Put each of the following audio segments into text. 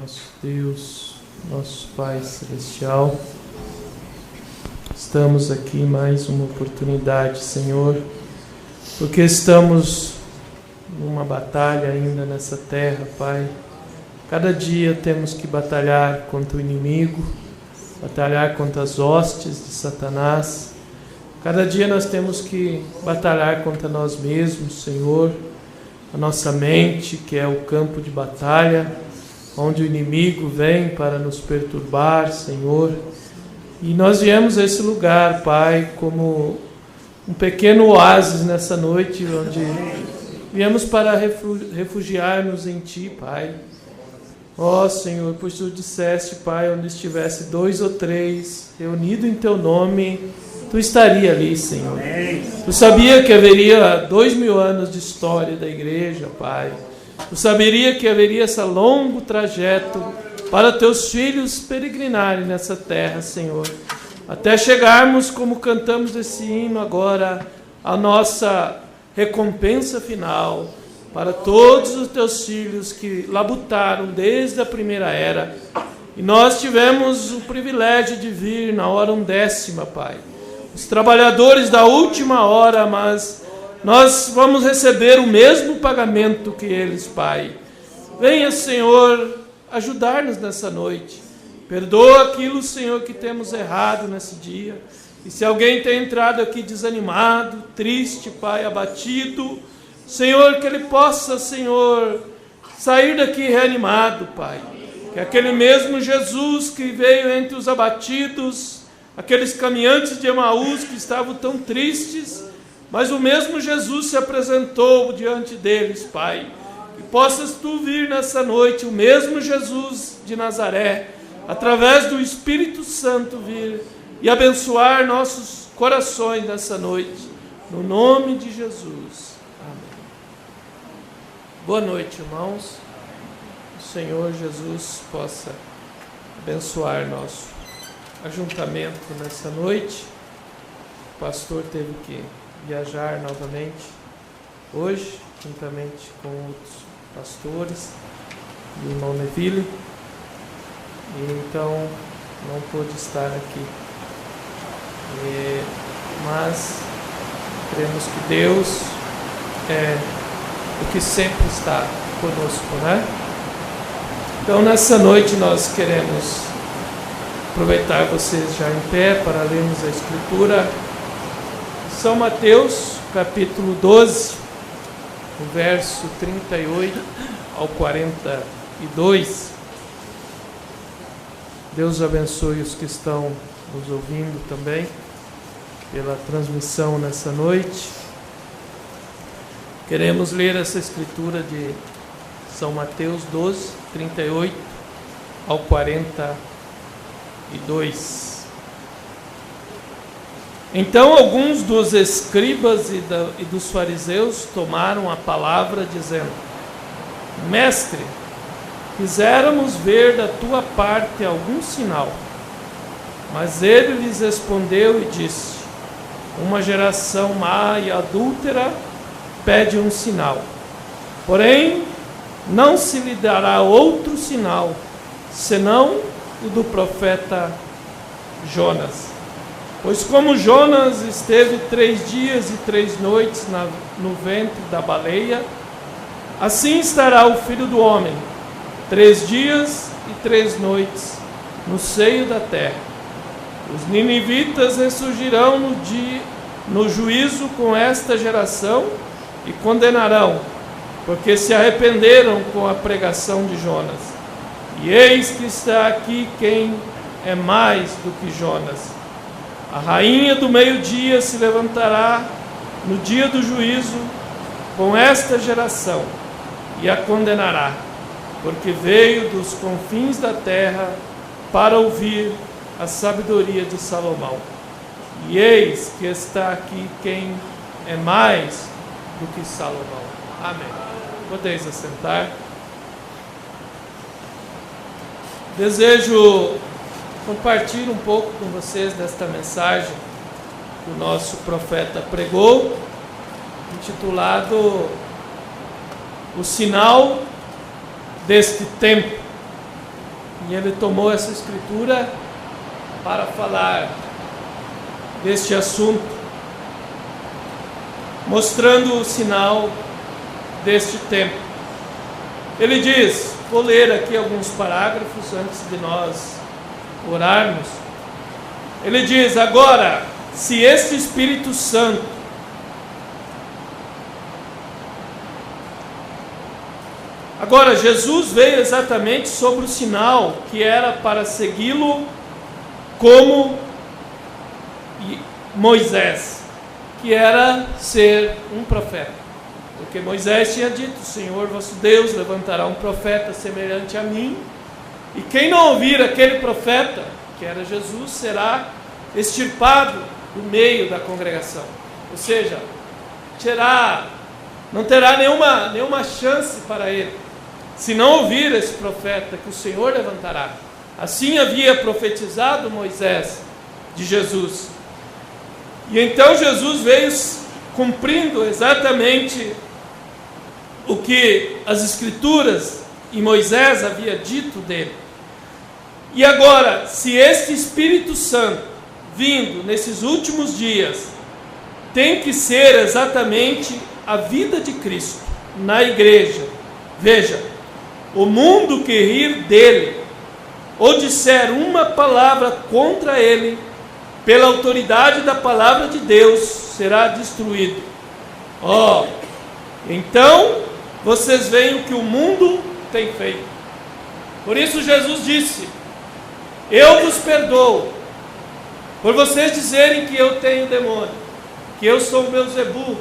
nosso Deus, nosso Pai Celestial. Estamos aqui mais uma oportunidade, Senhor, porque estamos numa batalha ainda nessa terra, Pai. Cada dia temos que batalhar contra o inimigo, batalhar contra as hostes de Satanás. Cada dia nós temos que batalhar contra nós mesmos, Senhor, a nossa mente, que é o campo de batalha, onde o inimigo vem para nos perturbar, Senhor. E nós viemos a esse lugar, Pai, como um pequeno oásis nessa noite, onde viemos para refugiar-nos em Ti, Pai. Ó Senhor, pois Tu disseste, Pai, onde estivesse 2 ou 3 reunidos em Teu nome, Tu estaria ali, Senhor. Tu sabia que haveria 2000 anos de história da igreja, Pai. Tu saberia que haveria esse longo trajeto para Teus filhos peregrinarem nessa terra, Senhor. Até chegarmos, como cantamos esse hino agora, a nossa recompensa final para todos os Teus filhos que labutaram desde a primeira era. E nós tivemos o privilégio de vir na hora 10ª, Pai. Os trabalhadores da última hora, mas nós vamos receber o mesmo pagamento que eles, Pai. Venha, Senhor, ajudar-nos nessa noite. Perdoa aquilo, Senhor, que temos errado nesse dia. E se alguém tem entrado aqui desanimado, triste, Pai, abatido, Senhor, que ele possa, Senhor, sair daqui reanimado, Pai. Que aquele mesmo Jesus que veio entre os abatidos, aqueles caminhantes de Emaús que estavam tão tristes, mas o mesmo Jesus se apresentou diante deles, Pai. Que possas Tu vir nessa noite, o mesmo Jesus de Nazaré, através do Espírito Santo vir e abençoar nossos corações nessa noite, no nome de Jesus. Amém. Boa noite, irmãos. O Senhor Jesus possa abençoar nosso ajuntamento nessa noite. O pastor teve que viajar novamente hoje, juntamente com outros pastores do irmão Neville, e então não pôde estar aqui. Mas cremos que Deus é o que sempre está conosco, né? Então nessa noite nós queremos aproveitar vocês já em pé para lermos a Escritura. São Mateus, capítulo 12, o verso 38 ao 42. Deus abençoe os que estão nos ouvindo também pela transmissão nessa noite. Queremos ler essa Escritura de São Mateus 12, 38 ao 42. Então alguns dos escribas e dos fariseus tomaram a palavra, dizendo: Mestre, quiséramos ver da tua parte algum sinal. Mas ele lhes respondeu e disse: Uma geração má e adúltera pede um sinal. Porém, não se lhe dará outro sinal, senão o do profeta Jonas. Pois como Jonas esteve 3 dias e 3 noites no ventre da baleia, assim estará o Filho do Homem, 3 dias e 3 noites no seio da terra. Os ninivitas ressurgirão no juízo com esta geração e condenarão, porque se arrependeram com a pregação de Jonas. E eis que está aqui quem é mais do que Jonas. A rainha do meio-dia se levantará no dia do juízo com esta geração e a condenará, porque veio dos confins da terra para ouvir a sabedoria de Salomão. E eis que está aqui quem é mais do que Salomão. Amém. Podeis assentar. Desejo compartilhar um pouco com vocês desta mensagem que o nosso profeta pregou, intitulado O Sinal deste Tempo. E ele tomou essa escritura para falar deste assunto, mostrando o sinal deste tempo. Ele diz, vou ler aqui alguns parágrafos antes de nós orarmos. Ele diz, agora, se este Espírito Santo Agora, Jesus veio exatamente sobre o sinal que era para segui-lo como Moisés, que era ser um profeta. Porque Moisés tinha dito, o Senhor vosso Deus levantará um profeta semelhante a mim, e quem não ouvir aquele profeta, que era Jesus, será extirpado do meio da congregação. Ou seja, não terá nenhuma chance para ele, se não ouvir esse profeta que o Senhor levantará. Assim havia profetizado Moisés de Jesus. E então Jesus veio cumprindo exatamente o que as Escrituras e Moisés havia dito dele. E agora, se este Espírito Santo, vindo nesses últimos dias, tem que ser exatamente a vida de Cristo na igreja. Veja, o mundo que rir dele, ou disser uma palavra contra ele, pela autoridade da palavra de Deus, será destruído. Então, vocês veem o que o mundo tem feito. Por isso Jesus disse, eu vos perdoo, por vocês dizerem que eu tenho demônio, que eu sou o Beelzebul,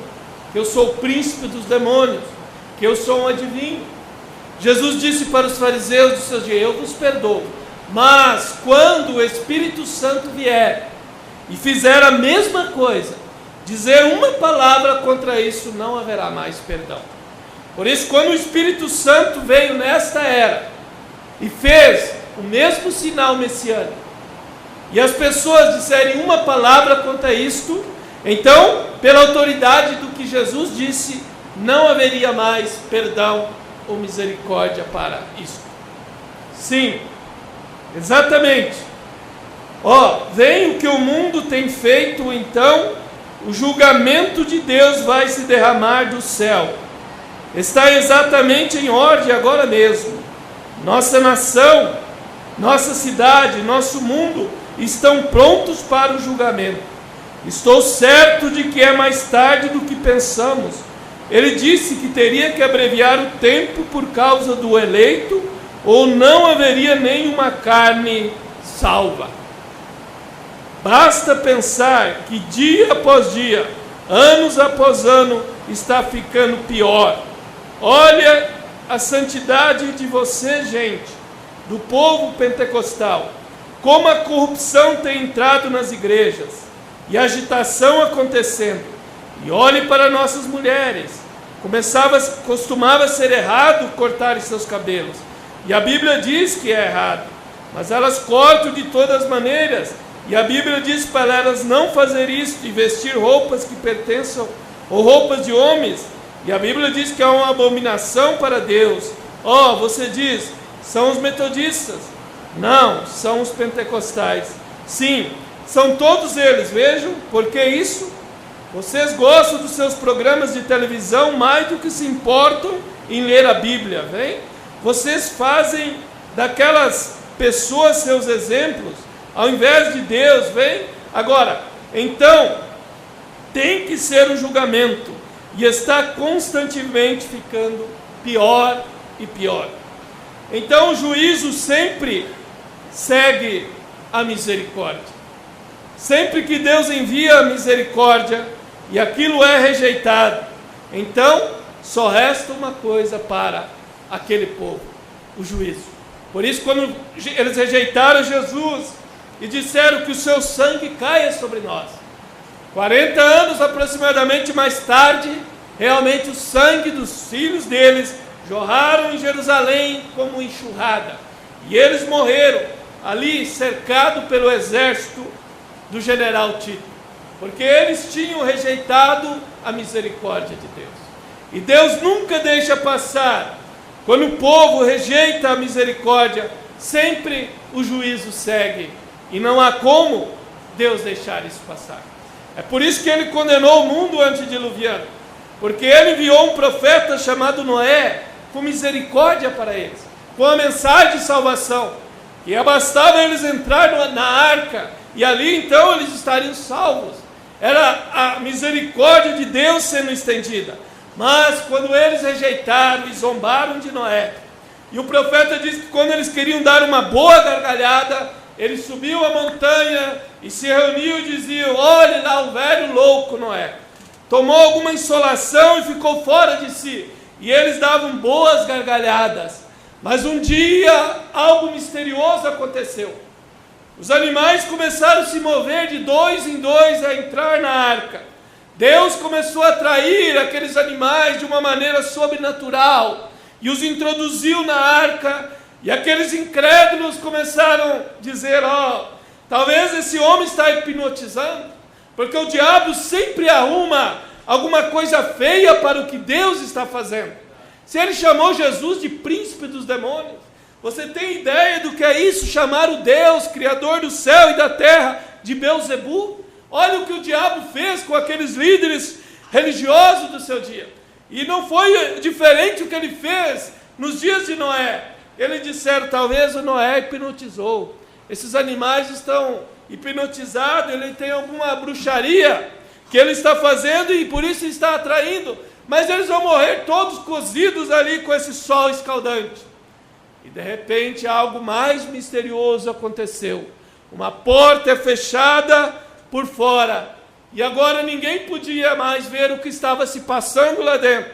que eu sou o príncipe dos demônios, que eu sou um adivinho. Jesus disse para os fariseus dos seus dias, eu vos perdoo, mas quando o Espírito Santo vier e fizer a mesma coisa, dizer uma palavra contra isso, não haverá mais perdão. Por isso, quando o Espírito Santo veio nesta era e fez o mesmo sinal messiânico, e as pessoas disserem uma palavra contra isto, então, pela autoridade do que Jesus disse, não haveria mais perdão ou misericórdia para isto. Sim, exatamente. Vem o que o mundo tem feito, então o julgamento de Deus vai se derramar do céu. Está exatamente em ordem agora mesmo. Nossa nação, nossa cidade, nosso mundo estão prontos para o julgamento. Estou certo de que é mais tarde do que pensamos. Ele disse que teria que abreviar o tempo por causa do eleito, ou não haveria nenhuma carne salva. Basta pensar que dia após dia, anos após ano, está ficando pior. Olha a santidade de você, gente, do povo pentecostal. Como a corrupção tem entrado nas igrejas e a agitação acontecendo. E olhe para nossas mulheres. Costumava ser errado cortarem seus cabelos. E a Bíblia diz que é errado. Mas elas cortam de todas as maneiras. E a Bíblia diz para elas não fazer isso, e vestir roupas que pertençam, ou roupas de homens. E a Bíblia diz que é uma abominação para Deus. Você diz, são os metodistas. Não, são os pentecostais. Sim, são todos eles. Vejam, por que isso? Vocês gostam dos seus programas de televisão mais do que se importam em ler a Bíblia, vem? Vocês fazem daquelas pessoas seus exemplos, ao invés de Deus, vem? Agora, então, tem que ser um julgamento, e está constantemente ficando pior e pior. Então, o juízo sempre segue a misericórdia. Sempre que Deus envia a misericórdia, e aquilo é rejeitado, então só resta uma coisa para aquele povo, o juízo. Por isso, quando eles rejeitaram Jesus e disseram que o seu sangue caia sobre nós, 40 anos aproximadamente mais tarde, realmente o sangue dos filhos deles jorraram em Jerusalém como enxurrada, e eles morreram ali cercados pelo exército do general Tito, porque eles tinham rejeitado a misericórdia de Deus. E Deus nunca deixa passar, quando o povo rejeita a misericórdia, sempre o juízo segue. E não há como Deus deixar isso passar. É por isso que ele condenou o mundo antediluviano. Porque ele enviou um profeta chamado Noé com misericórdia para eles, com a mensagem de salvação. E bastava eles entrar na arca, e ali então eles estariam salvos. Era a misericórdia de Deus sendo estendida. Mas quando eles rejeitaram e zombaram de Noé, e o profeta diz que quando eles queriam dar uma boa gargalhada, ele subiu a montanha e se reuniu e diziam: olhe lá o velho louco Noé. Tomou alguma insolação e ficou fora de si. E eles davam boas gargalhadas. Mas um dia algo misterioso aconteceu. Os animais começaram a se mover de dois em dois a entrar na arca. Deus começou a atrair aqueles animais de uma maneira sobrenatural e os introduziu na arca. E aqueles incrédulos começaram a dizer: talvez esse homem está hipnotizando, porque o diabo sempre arruma alguma coisa feia para o que Deus está fazendo. Se ele chamou Jesus de príncipe dos demônios, você tem ideia do que é isso? Chamar o Deus, criador do céu e da terra, de Belzebu? Olha o que o diabo fez com aqueles líderes religiosos do seu dia. E não foi diferente o que ele fez nos dias de Noé. Eles disseram: talvez o Noé hipnotizou. Esses animais estão hipnotizados, ele tem alguma bruxaria que ele está fazendo e por isso está atraindo. Mas eles vão morrer todos cozidos ali com esse sol escaldante. E de repente algo mais misterioso aconteceu. Uma porta é fechada por fora. E agora ninguém podia mais ver o que estava se passando lá dentro.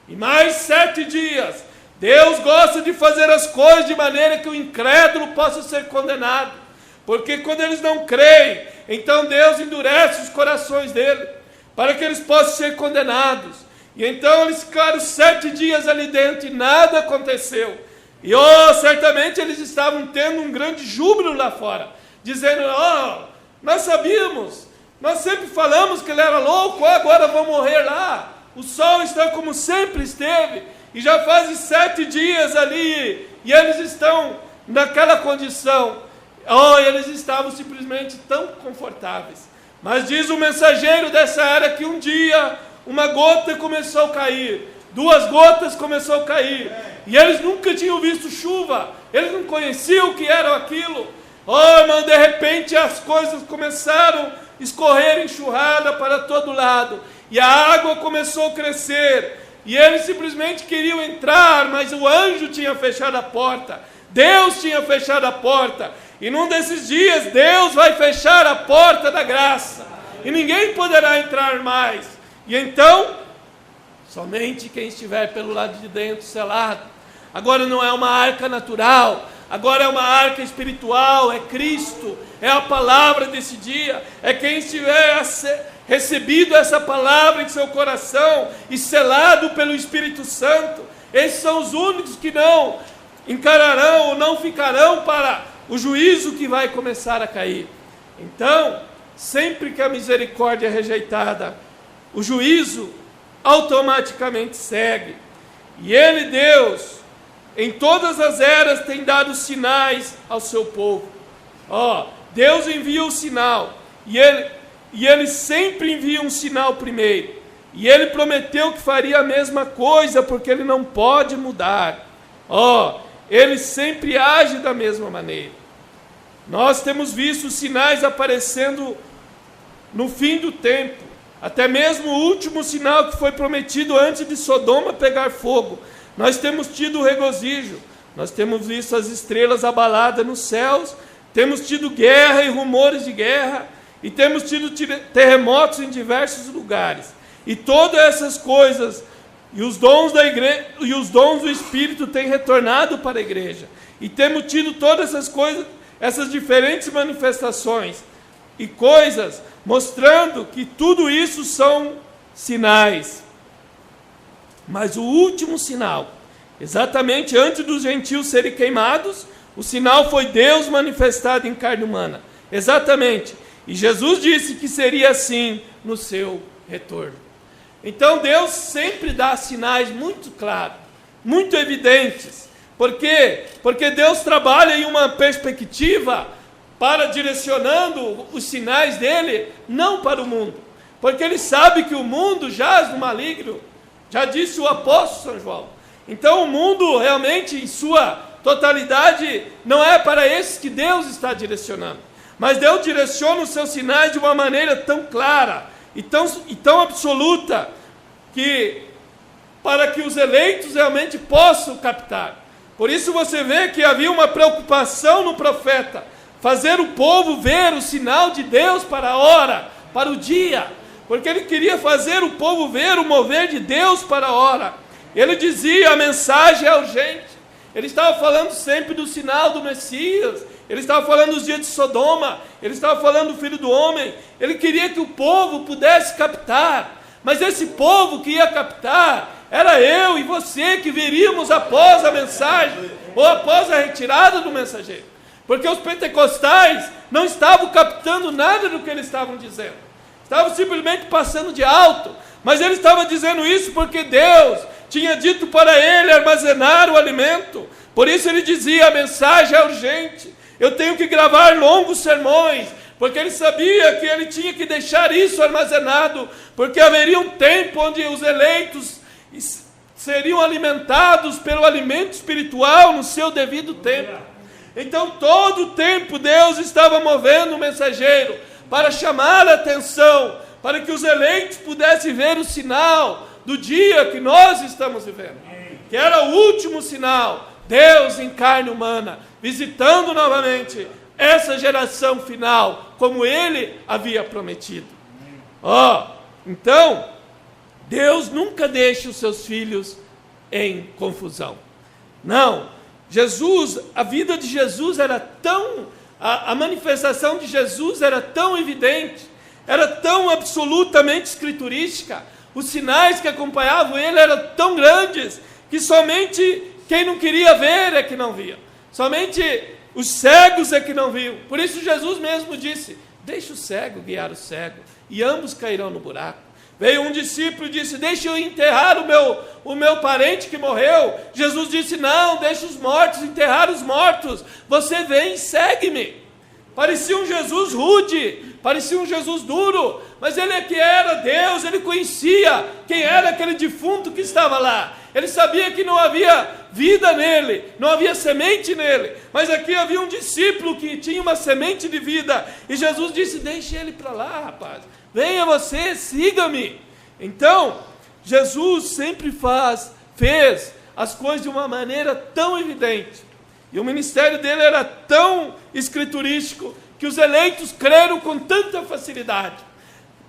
E mais 7 dias. Deus gosta de fazer as coisas de maneira que o incrédulo possa ser condenado. Porque quando eles não creem, então Deus endurece os corações dele, para que eles possam ser condenados. E então eles ficaram 7 dias ali dentro e nada aconteceu. E certamente eles estavam tendo um grande júbilo lá fora, dizendo: nós sabíamos, nós sempre falamos que ele era louco, agora vão morrer lá. O sol está como sempre esteve, e já fazem 7 dias ali, e eles estão naquela condição. Eles estavam simplesmente tão confortáveis. Mas diz o mensageiro dessa era que um dia uma gota começou a cair, 2 gotas começou a cair, e eles nunca tinham visto chuva, eles não conheciam o que era aquilo. Irmão, de repente as coisas começaram a escorrer enxurrada para todo lado, e a água começou a crescer, e eles simplesmente queriam entrar, mas o anjo tinha fechado a porta, Deus tinha fechado a porta. E num desses dias Deus vai fechar a porta da graça, e ninguém poderá entrar mais. E então, somente quem estiver pelo lado de dentro selado. Agora não é uma arca natural, agora é uma arca espiritual, é Cristo, é a palavra desse dia, é quem estiver recebido essa palavra em seu coração e selado pelo Espírito Santo. Esses são os únicos que não encararão ou não ficarão para o juízo que vai começar a cair. Então, sempre que a misericórdia é rejeitada, o juízo automaticamente segue. E ele, Deus, em todas as eras tem dado sinais ao seu povo. Deus envia o sinal, e ele sempre envia um sinal primeiro. E ele prometeu que faria a mesma coisa, porque ele não pode mudar. Ele sempre age da mesma maneira. Nós temos visto sinais aparecendo no fim do tempo. Até mesmo o último sinal que foi prometido antes de Sodoma pegar fogo. Nós temos tido regozijo. Nós temos visto as estrelas abaladas nos céus. Temos tido guerra e rumores de guerra. E temos tido terremotos em diversos lugares. E todas essas coisas, e os dons da igreja, e os dons do Espírito têm retornado para a igreja. E temos tido todas essas coisas, essas diferentes manifestações e coisas, mostrando que tudo isso são sinais. Mas o último sinal, exatamente antes dos gentios serem queimados, o sinal foi Deus manifestado em carne humana. Exatamente. E Jesus disse que seria assim no seu retorno. Então Deus sempre dá sinais muito claros, muito evidentes, Por quê? Porque Deus trabalha em uma perspectiva para direcionando os sinais dele, não para o mundo. Porque ele sabe que o mundo jaz no maligno. Já disse o apóstolo São João. Então o mundo realmente em sua totalidade não é para esses que Deus está direcionando. Mas Deus direciona os seus sinais de uma maneira tão clara e tão absoluta, que para que os eleitos realmente possam captar. Por isso você vê que havia uma preocupação no profeta, fazer o povo ver o sinal de Deus para a hora, para o dia, porque ele queria fazer o povo ver o mover de Deus para a hora. Ele dizia: a mensagem é urgente. Ele estava falando sempre do sinal do Messias, ele estava falando dos dias de Sodoma, ele estava falando do Filho do Homem. Ele queria que o povo pudesse captar, mas esse povo que ia captar era eu e você, que viríamos após a mensagem, ou após a retirada do mensageiro. Porque os pentecostais não estavam captando nada do que eles estavam dizendo, estavam simplesmente passando de alto. Mas ele estava dizendo isso porque Deus tinha dito para ele armazenar o alimento. Por isso ele dizia: a mensagem é urgente, eu tenho que gravar longos sermões, porque ele sabia que ele tinha que deixar isso armazenado, porque haveria um tempo onde os eleitos seriam alimentados pelo alimento espiritual no seu devido tempo. Então todo o tempo Deus estava movendo o mensageiro para chamar a atenção, para que os eleitos pudessem ver o sinal do dia que nós estamos vivendo, que era o último sinal, Deus em carne humana, visitando novamente essa geração final, como ele havia prometido. Então, Deus nunca deixa os seus filhos em confusão. Não, Jesus, a vida de Jesus era tão, a manifestação de Jesus era tão evidente, era tão absolutamente escriturística, os sinais que acompanhavam ele eram tão grandes, que somente quem não queria ver é que não via, somente os cegos é que não viam. Por isso Jesus mesmo disse: deixa o cego guiar o cego, e ambos cairão no buraco. Veio um discípulo e disse: deixa eu enterrar o meu parente que morreu. Jesus disse: não, deixa os mortos enterrar os mortos, você vem e segue-me. Parecia um Jesus rude, parecia um Jesus duro, mas ele é que era Deus, ele conhecia quem era aquele defunto que estava lá. Ele sabia que não havia vida nele, não havia semente nele, mas aqui havia um discípulo que tinha uma semente de vida, e Jesus disse: deixe ele para lá, rapaz, venha você, siga-me. Então, Jesus sempre fez as coisas de uma maneira tão evidente, e o ministério dele era tão escriturístico, que os eleitos creram com tanta facilidade.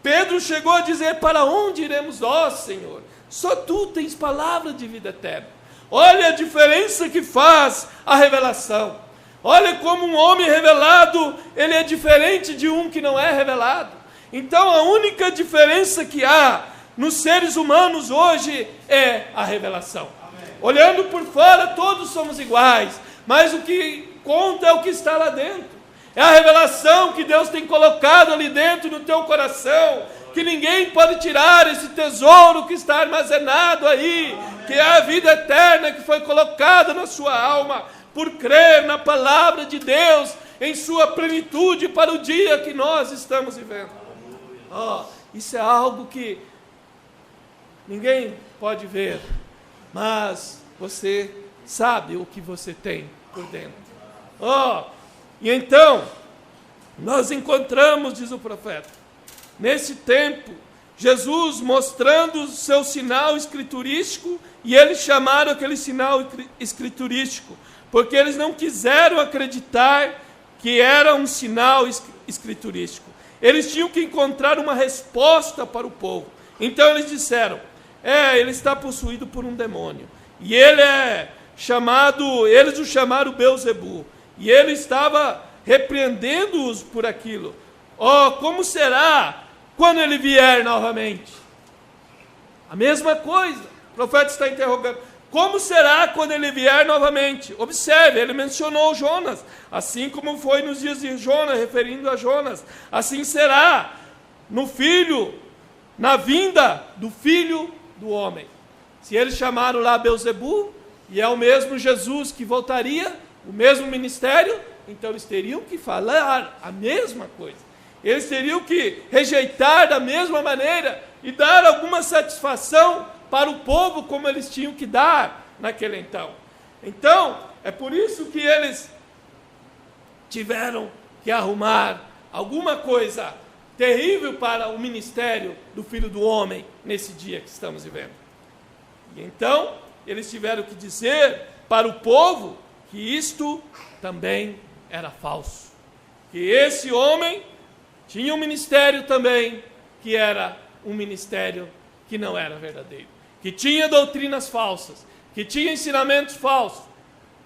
Pedro chegou a dizer: para onde iremos nós, Senhor? Só tu tens palavra de vida eterna. Olha a diferença que faz a revelação. Olha como um homem revelado, ele é diferente de um que não é revelado. Então a única diferença que há nos seres humanos hoje é a revelação. Amém. Olhando por fora, todos somos iguais, mas o que conta é o que está lá dentro. É a revelação que Deus tem colocado ali dentro no teu coração, que ninguém pode tirar esse tesouro que está armazenado aí, que é a vida eterna que foi colocada na sua alma, por crer na palavra de Deus, em sua plenitude para o dia que nós estamos vivendo. Isso é algo que ninguém pode ver, mas você sabe o que você tem por dentro. E então, nós encontramos, diz o profeta, nesse tempo, Jesus mostrando o seu sinal escriturístico, e eles chamaram aquele sinal escriturístico, porque eles não quiseram acreditar que era um sinal escriturístico. Eles tinham que encontrar uma resposta para o povo. Então eles disseram: ele está possuído por um demônio, e eles o chamaram Beelzebu, e ele estava repreendendo-os por aquilo. Como será quando ele vier novamente? A mesma coisa, o profeta está interrogando: como será quando ele vier novamente? Observe, ele mencionou Jonas, assim como foi nos dias de Jonas, referindo a Jonas, assim será na vinda do Filho do Homem. Se eles chamaram lá Beelzebu, E é o mesmo Jesus que voltaria, o mesmo ministério, então eles teriam que falar a mesma coisa. Eles teriam que rejeitar da mesma maneira e dar alguma satisfação para o povo como eles tinham que dar naquele então. Então, é por isso que eles tiveram que arrumar alguma coisa terrível para o ministério do Filho do Homem nesse dia que estamos vivendo. E então, eles tiveram que dizer para o povo que isto também era falso. Que esse homem tinha um ministério também que era um ministério que não era verdadeiro. Que tinha doutrinas falsas, que tinha ensinamentos falsos.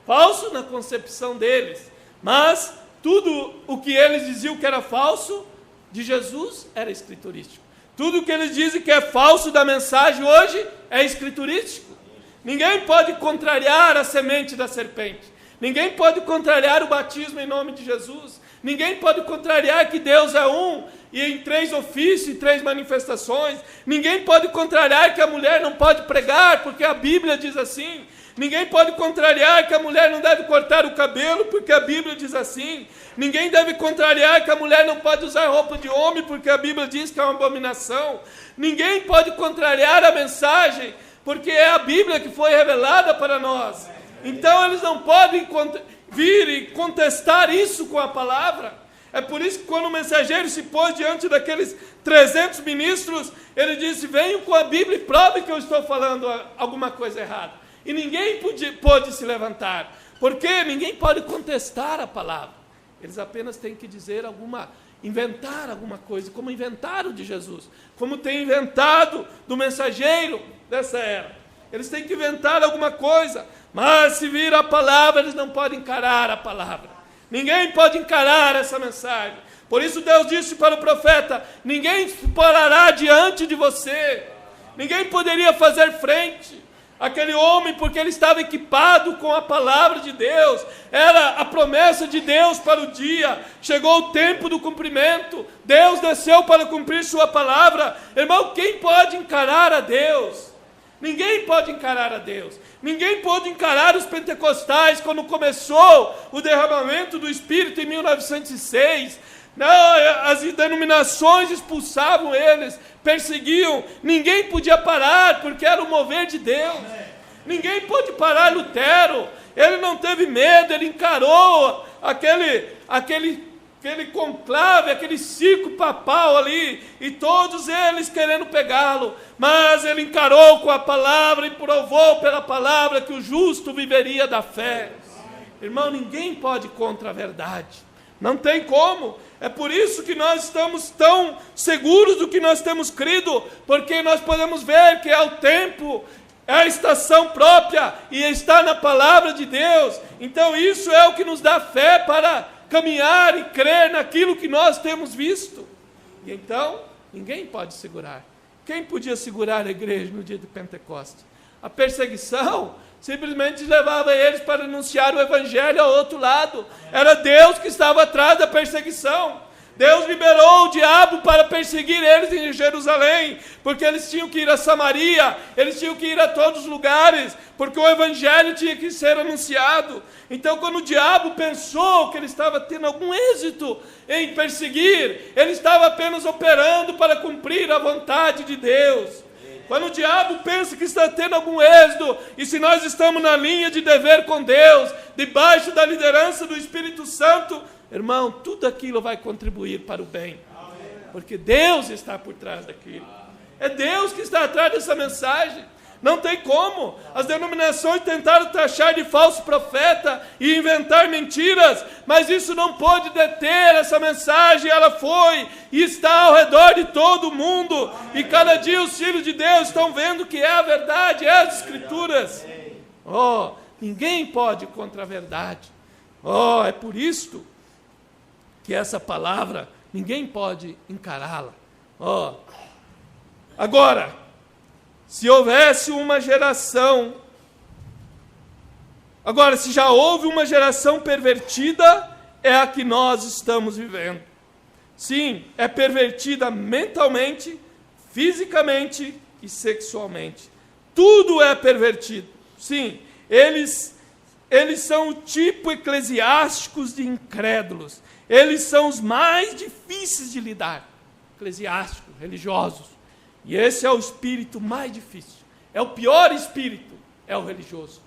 Falso na concepção deles, mas tudo o que eles diziam que era falso de Jesus era escriturístico. Tudo o que eles dizem que é falso da mensagem hoje é escriturístico. Ninguém pode contrariar a semente da serpente. Ninguém pode contrariar o batismo em nome de Jesus. Ninguém pode contrariar que Deus é um e em 3 ofícios e 3 manifestações. Ninguém pode contrariar que a mulher não pode pregar, porque a Bíblia diz assim. Ninguém pode contrariar que a mulher não deve cortar o cabelo, porque a Bíblia diz assim. Ninguém deve contrariar que a mulher não pode usar roupa de homem, porque a Bíblia diz que é uma abominação. Ninguém pode contrariar a mensagem, porque é a Bíblia que foi revelada para nós. Então eles não podem vir e contestar isso com a palavra. É por isso que quando o mensageiro se pôs diante daqueles 300 ministros, ele disse: venham com a Bíblia e provem que eu estou falando alguma coisa errada. E ninguém pôde se levantar, porque ninguém pode contestar a palavra. Eles apenas têm que dizer inventar alguma coisa, como inventaram de Jesus, como tem inventado do mensageiro dessa era. Eles têm que inventar alguma coisa, mas se vir a palavra, eles não podem encarar a palavra. Ninguém pode encarar essa mensagem. Por isso Deus disse para o profeta: ninguém parará diante de você. Ninguém poderia fazer frente. Aquele homem, porque ele estava equipado com a palavra de Deus, era a promessa de Deus para o dia. Chegou o tempo do cumprimento. Deus desceu para cumprir sua palavra. Irmão, quem pode encarar a Deus? Ninguém pode encarar a Deus. Ninguém pôde encarar os pentecostais quando começou o derramamento do Espírito em 1906. Não, as denominações expulsavam eles, perseguiam. Ninguém podia parar, porque era o mover de Deus. Ninguém pôde parar Lutero. Ele não teve medo, ele encarou aquele conclave, aquele circo papal ali, e todos eles querendo pegá-lo, mas ele encarou com a palavra e provou pela palavra que o justo viveria da fé. Irmão, ninguém pode contra a verdade, não tem como. É por isso que nós estamos tão seguros do que nós temos crido, porque nós podemos ver que é o tempo, é a estação própria, e está na palavra de Deus. Então isso é o que nos dá fé para caminhar e crer naquilo que nós temos visto. E então, ninguém pode segurar. Quem podia segurar a igreja no dia de Pentecostes? A perseguição simplesmente levava eles para anunciar o evangelho ao outro lado. Era Deus que estava atrás da perseguição. Deus liberou o diabo para perseguir eles em Jerusalém, porque eles tinham que ir a Samaria, eles tinham que ir a todos os lugares, porque o evangelho tinha que ser anunciado. Então, quando o diabo pensou que ele estava tendo algum êxito em perseguir, ele estava apenas operando para cumprir a vontade de Deus. Quando o diabo pensa que está tendo algum êxito, e se nós estamos na linha de dever com Deus, debaixo da liderança do Espírito Santo, irmão, tudo aquilo vai contribuir para o bem, porque Deus está por trás daquilo. É Deus que está atrás dessa mensagem. Não tem como. As denominações tentaram taxar de falso profeta e inventar mentiras, mas isso não pode deter essa mensagem. Ela foi e está ao redor de todo mundo, e cada dia os filhos de Deus estão vendo que é a verdade, é as Escrituras. Ninguém pode contra a verdade. É por isto que essa palavra, ninguém pode encará-la. Agora, se houvesse uma geração, se já houve uma geração pervertida, é a que nós estamos vivendo. Sim, é pervertida mentalmente, fisicamente e sexualmente. Tudo é pervertido. Sim, eles são o tipo eclesiásticos de incrédulos. Eles são os mais difíceis de lidar. Eclesiásticos, religiosos. E esse é o espírito mais difícil. É o pior espírito, é o religioso.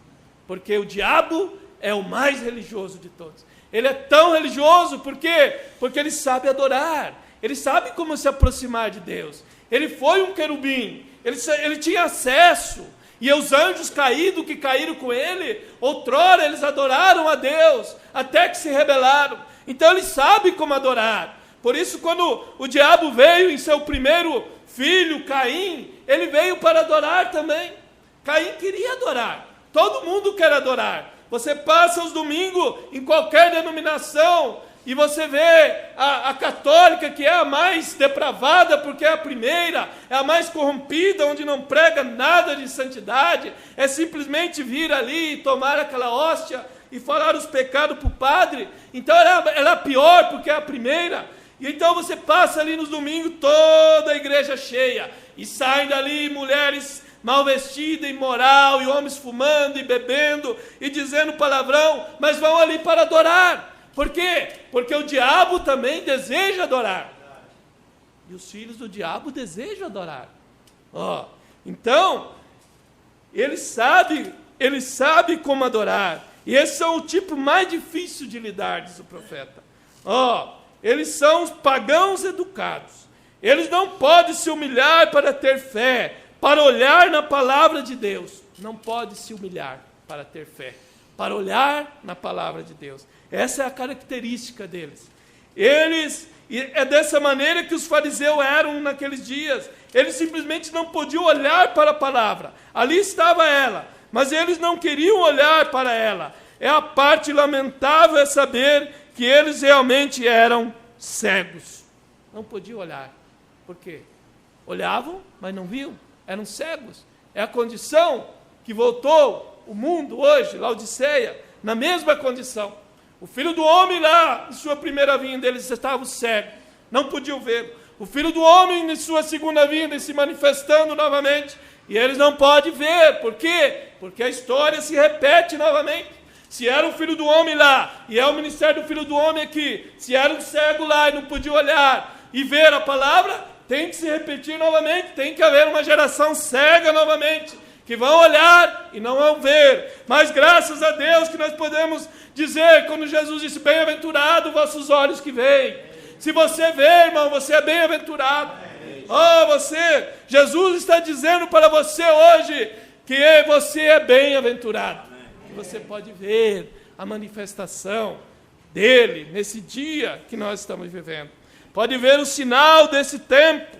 Porque o diabo é o mais religioso de todos. Ele é tão religioso, por quê? Porque ele sabe adorar. Ele sabe como se aproximar de Deus. Ele foi um querubim. Ele tinha acesso. E os anjos caídos que caíram com ele, outrora eles adoraram a Deus, até que se rebelaram. Então ele sabe como adorar. Por isso, quando o diabo veio em seu primeiro filho, Caim, ele veio para adorar também. Caim queria adorar. Todo mundo quer adorar. Você passa os domingos em qualquer denominação e você vê a católica, que é a mais depravada, porque é a primeira, é a mais corrompida, onde não prega nada de santidade, é simplesmente vir ali e tomar aquela hóstia e falar os pecados para o padre. Então ela é a pior, porque é a primeira. E então você passa ali nos domingos, toda a igreja cheia, e saem dali mulheres mal vestidas, imoral, e homens fumando e bebendo e dizendo palavrão, mas vão ali para adorar. Por quê? Porque o diabo também deseja adorar. E os filhos do diabo desejam adorar. Então, ele sabe como adorar. E esses são o tipo mais difícil de lidar, diz o profeta. Eles são os pagãos educados. Eles não podem se humilhar para ter fé, para olhar na palavra de Deus. Não pode se humilhar para ter fé, para olhar na palavra de Deus. Essa é a característica deles. É dessa maneira que os fariseus eram naqueles dias. Eles simplesmente não podiam olhar para a palavra. Ali estava ela, mas eles não queriam olhar para ela. A parte lamentável é saber que eles realmente eram cegos. Não podiam olhar. Por quê? Olhavam, mas não viam. Eram cegos. É a condição que voltou o mundo hoje, Laodiceia, na mesma condição. O Filho do Homem lá, em sua primeira vinda, eles estavam cegos, não podiam ver. O Filho do Homem, em sua segunda vinda, se manifestando novamente, e eles não podem ver. Por quê? Porque a história se repete novamente. Se era o Filho do Homem lá, e é o ministério do Filho do Homem aqui, se era um cego lá e não podia olhar e ver a palavra, tem que se repetir novamente, tem que haver uma geração cega novamente, que vão olhar e não vão ver. Mas graças a Deus que nós podemos dizer, quando Jesus disse, bem-aventurado vossos olhos que veem. Se você vê, irmão, você é bem-aventurado. Jesus está dizendo para você hoje, que você é bem-aventurado. Que você pode ver a manifestação dele, nesse dia que nós estamos vivendo. Pode ver o sinal desse tempo.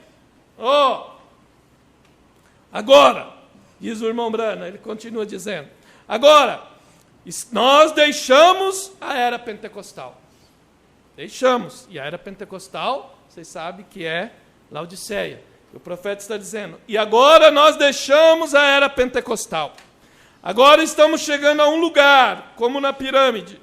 Agora, diz o irmão Brana, ele continua dizendo, agora, nós deixamos a era pentecostal. Deixamos. E a era pentecostal, vocês sabem que é Laodiceia. O profeta está dizendo, e agora nós deixamos a era pentecostal. Agora estamos chegando a um lugar, como na pirâmide.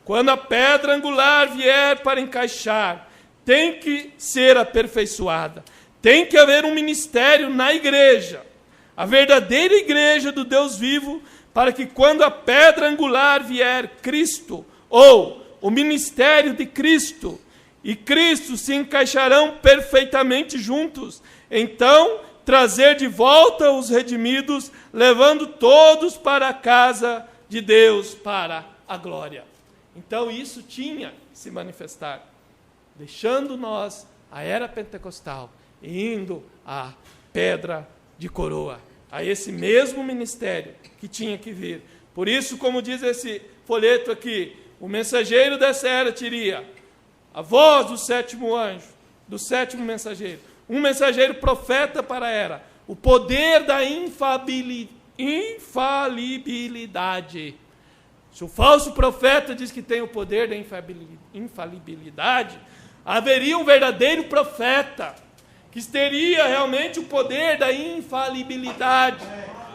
Quando a pedra angular vier para encaixar, tem que ser aperfeiçoada. Tem que haver um ministério na igreja, a verdadeira igreja do Deus vivo, para que quando a pedra angular vier, Cristo, ou o ministério de Cristo, e Cristo se encaixarão perfeitamente juntos. Então, trazer de volta os redimidos, levando todos para a casa de Deus, para a glória. Então, isso tinha que se manifestar. Deixando nós a era pentecostal e indo à pedra de coroa, a esse mesmo ministério que tinha que vir. Por isso, como diz esse folheto aqui, o mensageiro dessa era teria a voz do sétimo anjo, do sétimo mensageiro, um mensageiro profeta para a era, o poder da infalibilidade. Se o falso profeta diz que tem o poder da infalibilidade, haveria um verdadeiro profeta que teria realmente o poder da infalibilidade,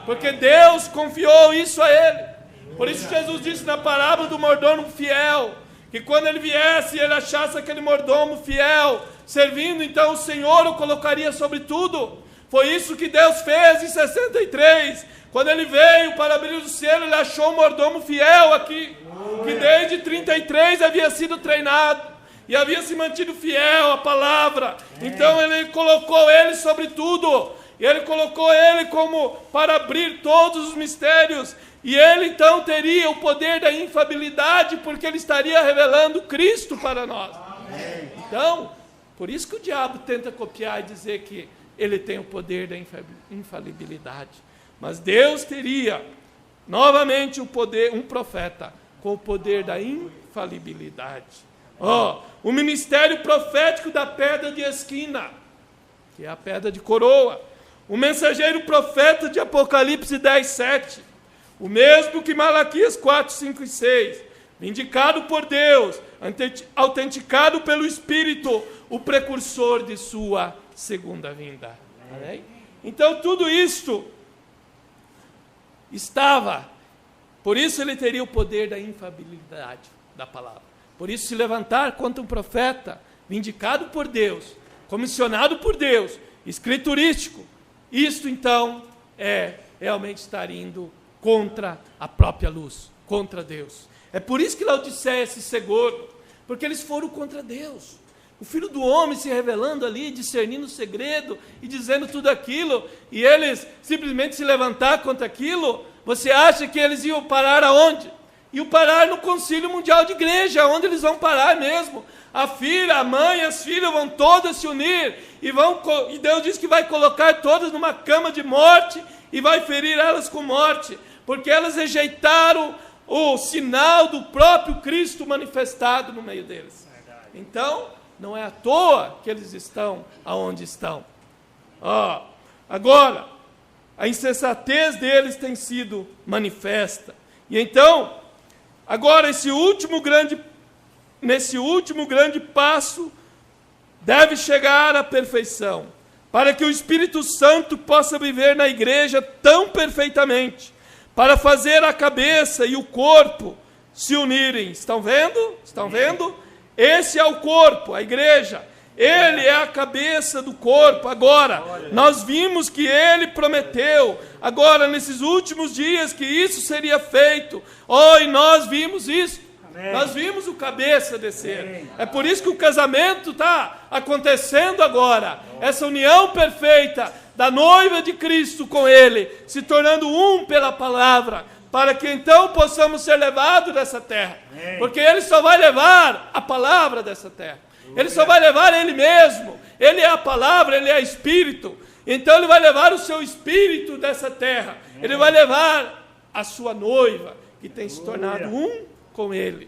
porque Deus confiou isso a ele. Por isso Jesus disse na parábola do mordomo fiel, que quando ele viesse e ele achasse aquele mordomo fiel servindo, então o Senhor o colocaria sobre tudo. Foi isso que Deus fez em 63. Quando ele veio para abrir o selo, ele achou um mordomo fiel aqui, que desde 33 havia sido treinado e havia se mantido fiel à palavra. Então ele colocou ele sobre tudo. E ele colocou ele como para abrir todos os mistérios. E ele então teria o poder da infalibilidade, porque ele estaria revelando Cristo para nós. Então, por isso que o diabo tenta copiar e dizer que ele tem o poder da infalibilidade. Mas Deus teria novamente o poder, um profeta com o poder da infalibilidade. O ministério profético da pedra de esquina, que é a pedra de coroa. O mensageiro profeta de Apocalipse 10, 7. O mesmo que Malaquias 4, 5 e 6. Indicado por Deus, autenticado pelo Espírito, o precursor de sua segunda vinda. Amém? Então tudo isto estava, por isso ele teria o poder da infalibilidade da palavra. Por isso se levantar contra um profeta, vindicado por Deus, comissionado por Deus, escriturístico, isto então é realmente estar indo contra a própria luz, contra Deus. É por isso que Laodiceia se cegou, porque eles foram contra Deus. O Filho do Homem se revelando ali, discernindo o segredo e dizendo tudo aquilo, e eles simplesmente se levantar contra aquilo. Você acha que eles iam parar aonde? Iam parar no Concílio Mundial de Igreja, onde eles vão parar mesmo. A filha, a mãe, as filhas vão todas se unir, e Deus diz que vai colocar todas numa cama de morte, e vai ferir elas com morte, porque elas rejeitaram o sinal do próprio Cristo manifestado no meio deles. Então, não é à toa que eles estão aonde estão. Agora, a insensatez deles tem sido manifesta. E então, agora nesse último grande passo, deve chegar à perfeição, para que o Espírito Santo possa viver na igreja tão perfeitamente, para fazer a cabeça e o corpo se unirem. Estão vendo? Estão vendo? Esse é o corpo, a igreja. Ele é a cabeça do corpo. Agora, nós vimos que ele prometeu, agora nesses últimos dias, que isso seria feito. E nós vimos isso. Amém. Nós vimos o cabeça descer. Amém. É por isso que o casamento está acontecendo agora. Essa união perfeita da noiva de Cristo com ele, se tornando um pela palavra, para que então possamos ser levados dessa terra. Amém. Porque ele só vai levar a palavra dessa terra. Ele só vai levar ele mesmo. Ele é a palavra, ele é Espírito. Então ele vai levar o seu Espírito dessa terra. Amém. Ele vai levar a sua noiva, que tem se tornado um com ele.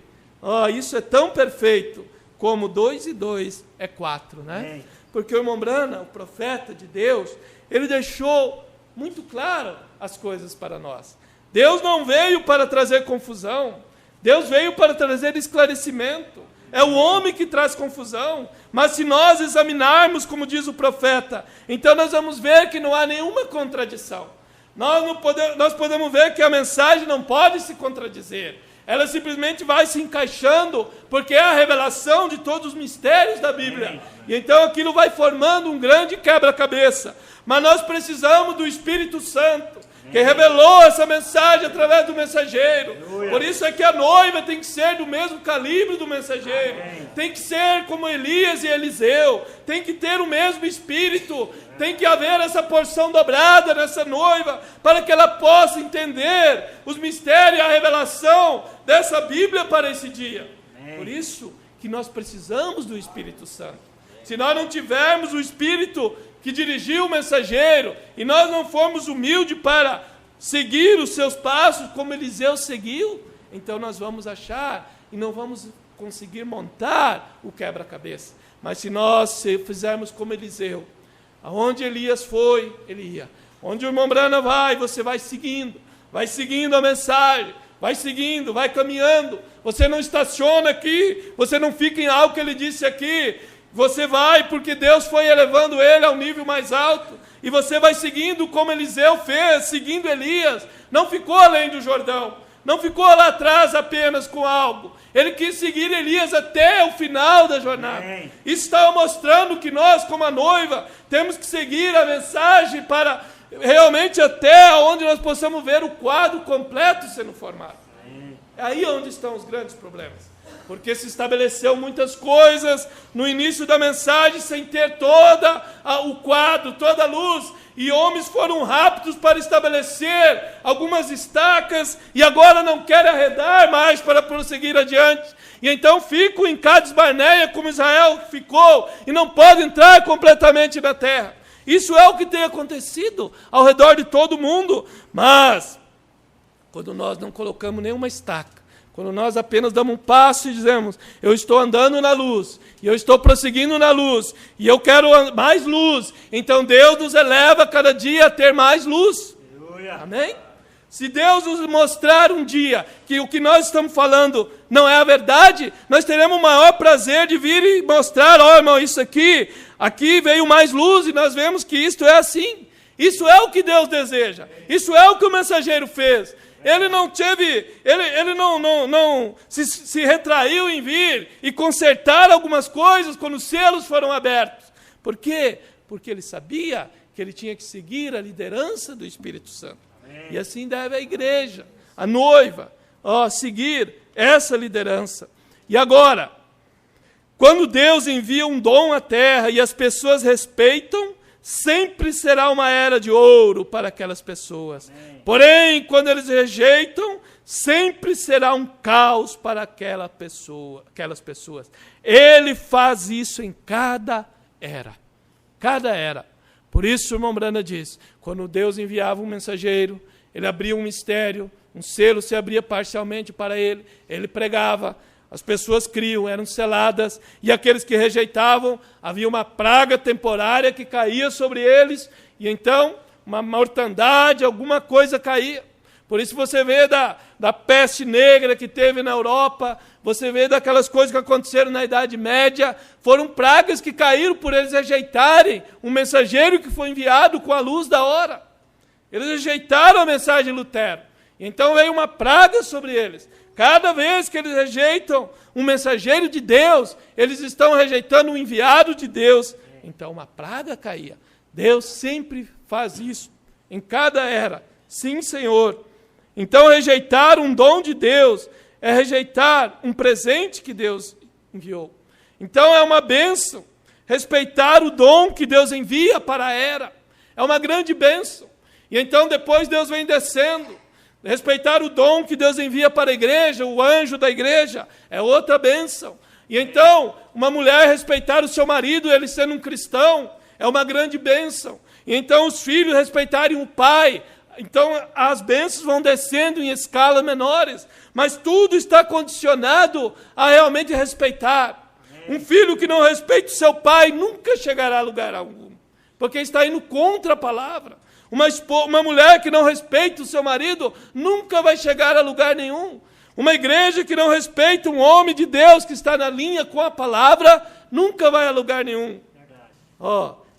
Isso é tão perfeito como 2 e 2 é 4, né? Amém. Porque o irmão Branham, o profeta de Deus, ele deixou muito claro as coisas para nós. Deus não veio para trazer confusão. Deus veio para trazer esclarecimento. É o homem que traz confusão. Mas se nós examinarmos, como diz o profeta, então nós vamos ver que não há nenhuma contradição. Nós podemos ver que a mensagem não pode se contradizer. Ela simplesmente vai se encaixando, porque é a revelação de todos os mistérios da Bíblia. E então aquilo vai formando um grande quebra-cabeça. Mas nós precisamos do Espírito Santo, que revelou essa mensagem através do mensageiro. Por isso é que a noiva tem que ser do mesmo calibre do mensageiro. Tem que ser como Elias e Eliseu. Tem que ter o mesmo Espírito. Tem que haver essa porção dobrada nessa noiva, para que ela possa entender os mistérios e a revelação dessa Bíblia para esse dia. Por isso que nós precisamos do Espírito Santo. Se nós não tivermos o Espírito que dirigiu o mensageiro, e nós não formos humildes para seguir os seus passos, como Eliseu seguiu, então nós vamos achar e não vamos conseguir montar o quebra-cabeça. Mas se nós fizermos como Eliseu, aonde Elias foi, ele ia. Onde o irmão Branham vai, você vai seguindo a mensagem, vai seguindo, vai caminhando. Você não estaciona aqui, você não fica em algo que ele disse aqui. Você vai porque Deus foi elevando ele ao nível mais alto. E você vai seguindo como Eliseu fez, seguindo Elias. Não ficou além do Jordão. não ficou lá atrás apenas com algo. Ele quis seguir Elias até o final da jornada. Isso estava mostrando que nós, como a noiva, temos que seguir a mensagem para realmente até onde nós possamos ver o quadro completo sendo formado. É aí onde estão os grandes problemas. Porque se estabeleceu muitas coisas no início da mensagem sem ter todo o quadro, toda a luz. E homens foram rápidos para estabelecer algumas estacas e agora não querem arredar mais para prosseguir adiante. E então ficam em Cades Barneia como Israel ficou e não pode entrar completamente na terra. Isso é o que tem acontecido ao redor de todo mundo. Mas, quando nós não colocamos nenhuma estaca, quando nós apenas damos um passo e dizemos, eu estou andando na luz, e eu estou prosseguindo na luz, e eu quero mais luz, então Deus nos eleva cada dia a ter mais luz. Aleluia. Amém? Se Deus nos mostrar um dia que o que nós estamos falando não é a verdade, nós teremos o maior prazer de vir e mostrar, irmão, isso aqui veio mais luz, e nós vemos que isto é assim. Isso é o que Deus deseja. Isso é o que o mensageiro fez. Ele não se retraiu em vir e consertar algumas coisas quando os selos foram abertos. Por quê? Porque ele sabia que ele tinha que seguir a liderança do Espírito Santo. Amém. E assim deve a igreja, a noiva, seguir essa liderança. E agora, quando Deus envia um dom à terra e as pessoas respeitam, sempre será uma era de ouro para aquelas pessoas. Amém. Porém, quando eles rejeitam, sempre será um caos para aquelas pessoas. Ele faz isso em cada era. Cada era. Por isso, o irmão Brana diz, quando Deus enviava um mensageiro, ele abria um mistério, um selo se abria parcialmente para ele, ele pregava, as pessoas criam, eram seladas, e aqueles que rejeitavam, havia uma praga temporária que caía sobre eles, e então uma mortandade, alguma coisa caía. Por isso você vê da peste negra que teve na Europa, você vê daquelas coisas que aconteceram na Idade Média, foram pragas que caíram por eles rejeitarem um mensageiro que foi enviado com a luz da hora. Eles rejeitaram a mensagem de Lutero. Então veio uma praga sobre eles. Cada vez que eles rejeitam um mensageiro de Deus, eles estão rejeitando um enviado de Deus. Então uma praga caía. Deus sempre faz isso, em cada era. Sim, Senhor. Então rejeitar um dom de Deus é rejeitar um presente que Deus enviou. Então é uma bênção. Respeitar o dom que Deus envia para a era. É uma grande bênção. E então depois Deus vem descendo. Respeitar o dom que Deus envia para a igreja, o anjo da igreja, é outra bênção. E então, uma mulher respeitar o seu marido, ele sendo um cristão, é uma grande bênção. E então os filhos respeitarem o pai. Então as bênçãos vão descendo em escalas menores. Mas tudo está condicionado a realmente respeitar. Um filho que não respeita o seu pai nunca chegará a lugar algum. Porque está indo contra a palavra. Uma mulher que não respeita o seu marido nunca vai chegar a lugar nenhum. Uma igreja que não respeita um homem de Deus que está na linha com a palavra nunca vai a lugar nenhum.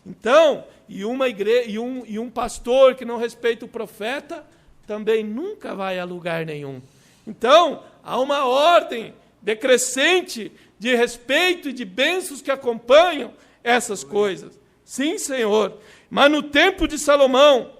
Então, e um pastor que não respeita o profeta também nunca vai a lugar nenhum. Então, há uma ordem decrescente de respeito e de bênçãos que acompanham essas coisas. Sim, Senhor. Mas no tempo de Salomão,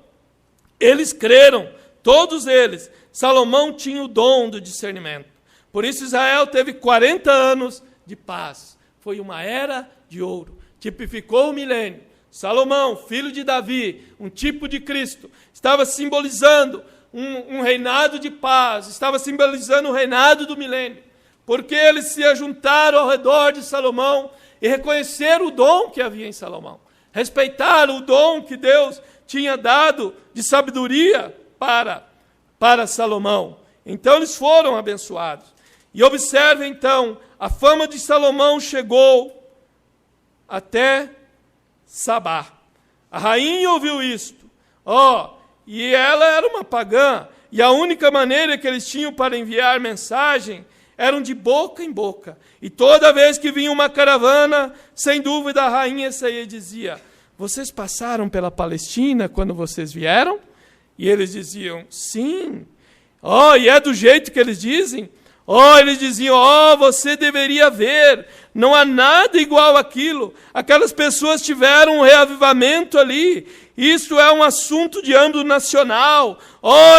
eles creram, todos eles. Salomão tinha o dom do discernimento. Por isso Israel teve 40 anos de paz. Foi uma era de ouro. Tipificou o milênio. Salomão, filho de Davi, um tipo de Cristo, estava simbolizando um reinado de paz, estava simbolizando o reinado do milênio. Porque eles se ajuntaram ao redor de Salomão e reconheceram o dom que havia em Salomão. Respeitaram o dom que Deus tinha dado de sabedoria para Salomão. Então eles foram abençoados. E observe então, a fama de Salomão chegou até Sabá. A rainha ouviu isto. E ela era uma pagã. E a única maneira que eles tinham para enviar mensagem eram de boca em boca. E toda vez que vinha uma caravana, sem dúvida a rainha saía e dizia: vocês passaram pela Palestina quando vocês vieram? E eles diziam: sim. E é do jeito que eles dizem. Eles diziam, você deveria ver, não há nada igual àquilo. Aquelas pessoas tiveram um reavivamento ali. Isso é um assunto de âmbito nacional.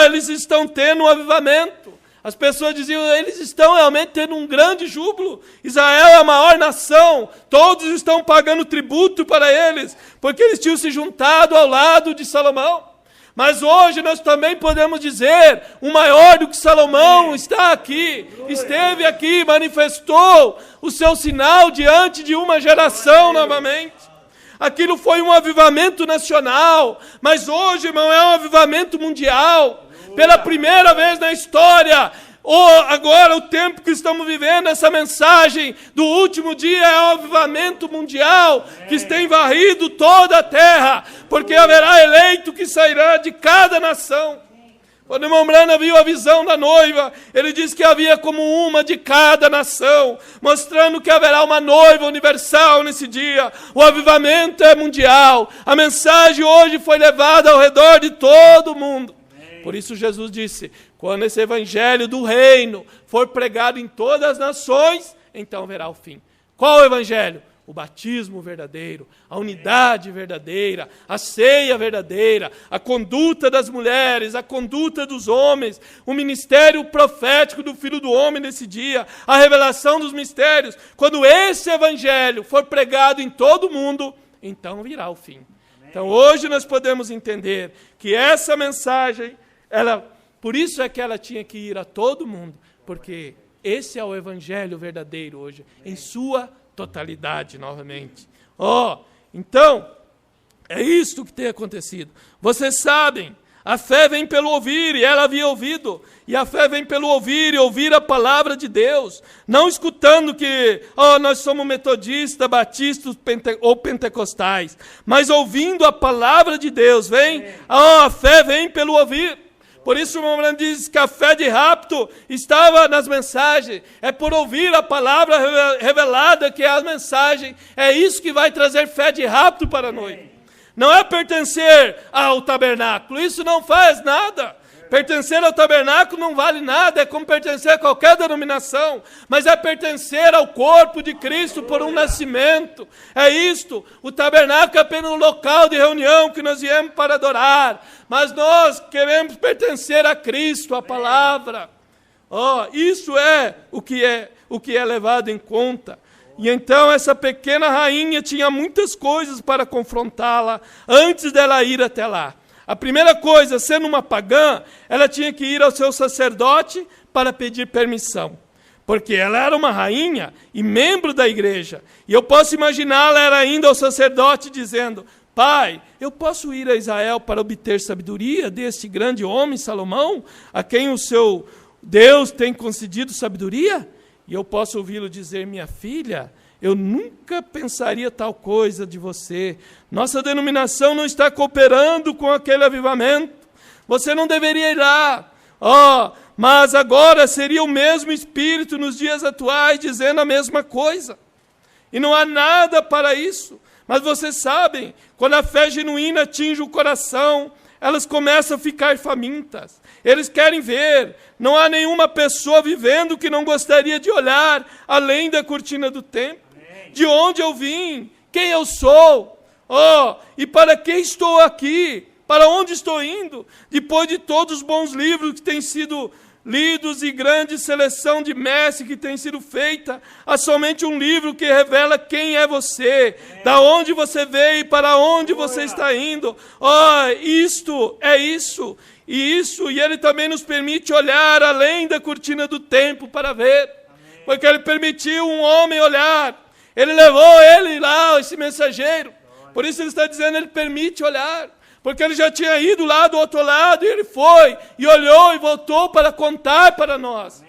Eles estão tendo um avivamento. As pessoas diziam, eles estão realmente tendo um grande júbilo. Israel é a maior nação. Todos estão pagando tributo para eles, porque eles tinham se juntado ao lado de Salomão. Mas hoje nós também podemos dizer, o maior do que Salomão está aqui, esteve aqui, manifestou o seu sinal diante de uma geração novamente. Aquilo foi um avivamento nacional, mas hoje, irmão, é um avivamento mundial. Pela primeira vez na história, agora o tempo que estamos vivendo, essa mensagem do último dia é um avivamento mundial que tem varrido toda a terra, porque haverá eleito que sairá de cada nação. Quando o irmão Branham viu a visão da noiva, ele disse que havia como uma de cada nação, mostrando que haverá uma noiva universal nesse dia. O avivamento é mundial. A mensagem hoje foi levada ao redor de todo o mundo. Por isso Jesus disse, quando esse evangelho do reino for pregado em todas as nações, então verá o fim. Qual o evangelho? O batismo verdadeiro, a unidade verdadeira, a ceia verdadeira, a conduta das mulheres, a conduta dos homens, o ministério profético do Filho do Homem nesse dia, a revelação dos mistérios. Quando esse evangelho for pregado em todo o mundo, então virá o fim. Então hoje nós podemos entender que essa mensagem, por isso é que ela tinha que ir a todo mundo, porque esse é o evangelho verdadeiro hoje, em sua totalidade novamente. Então, é isto que tem acontecido. Vocês sabem, a fé vem pelo ouvir, e ela havia ouvido, e a fé vem pelo ouvir, e ouvir a palavra de Deus, não escutando que, nós somos metodistas, batistas ou pentecostais, mas ouvindo a palavra de Deus, a fé vem pelo ouvir. Por isso o irmão Branham diz que a fé de rapto estava nas mensagens. É por ouvir a palavra revelada que é a mensagem. É isso que vai trazer fé de rapto para nós. Não é pertencer ao tabernáculo. Isso não faz nada. Pertencer ao tabernáculo não vale nada. É como pertencer a qualquer denominação. Mas é pertencer ao corpo de Cristo por um nascimento. É isto. O tabernáculo é apenas um local de reunião que nós viemos para adorar. Mas nós queremos pertencer a Cristo, a palavra. Isso é o que é levado em conta. E então essa pequena rainha tinha muitas coisas para confrontá-la antes dela ir até lá. A primeira coisa, sendo uma pagã, ela tinha que ir ao seu sacerdote para pedir permissão. Porque ela era uma rainha e membro da igreja. E eu posso imaginá-la ela indo ao sacerdote dizendo, Pai, eu posso ir a Israel para obter sabedoria deste grande homem, Salomão, a quem o seu Deus tem concedido sabedoria? E eu posso ouvi-lo dizer, minha filha, eu nunca pensaria tal coisa de você. Nossa denominação não está cooperando com aquele avivamento. Você não deveria ir lá. Mas agora seria o mesmo Espírito nos dias atuais dizendo a mesma coisa. E não há nada para isso. Mas vocês sabem, quando a fé genuína atinge o coração, elas começam a ficar famintas. Eles querem ver. Não há nenhuma pessoa vivendo que não gostaria de olhar além da cortina do templo. De onde eu vim? Quem eu sou? E para que estou aqui? Para onde estou indo? Depois de todos os bons livros que têm sido lidos e grande seleção de mestres que tem sido feita, há somente um livro que revela quem é você, da onde você veio e para onde você está indo. Isto é isso. E ele também nos permite olhar além da cortina do templo para ver. Porque ele permitiu um homem olhar. Ele levou ele lá, esse mensageiro. Por isso ele está dizendo, ele permite olhar. Porque ele já tinha ido lá do outro lado, e ele foi, e olhou, e voltou para contar para nós.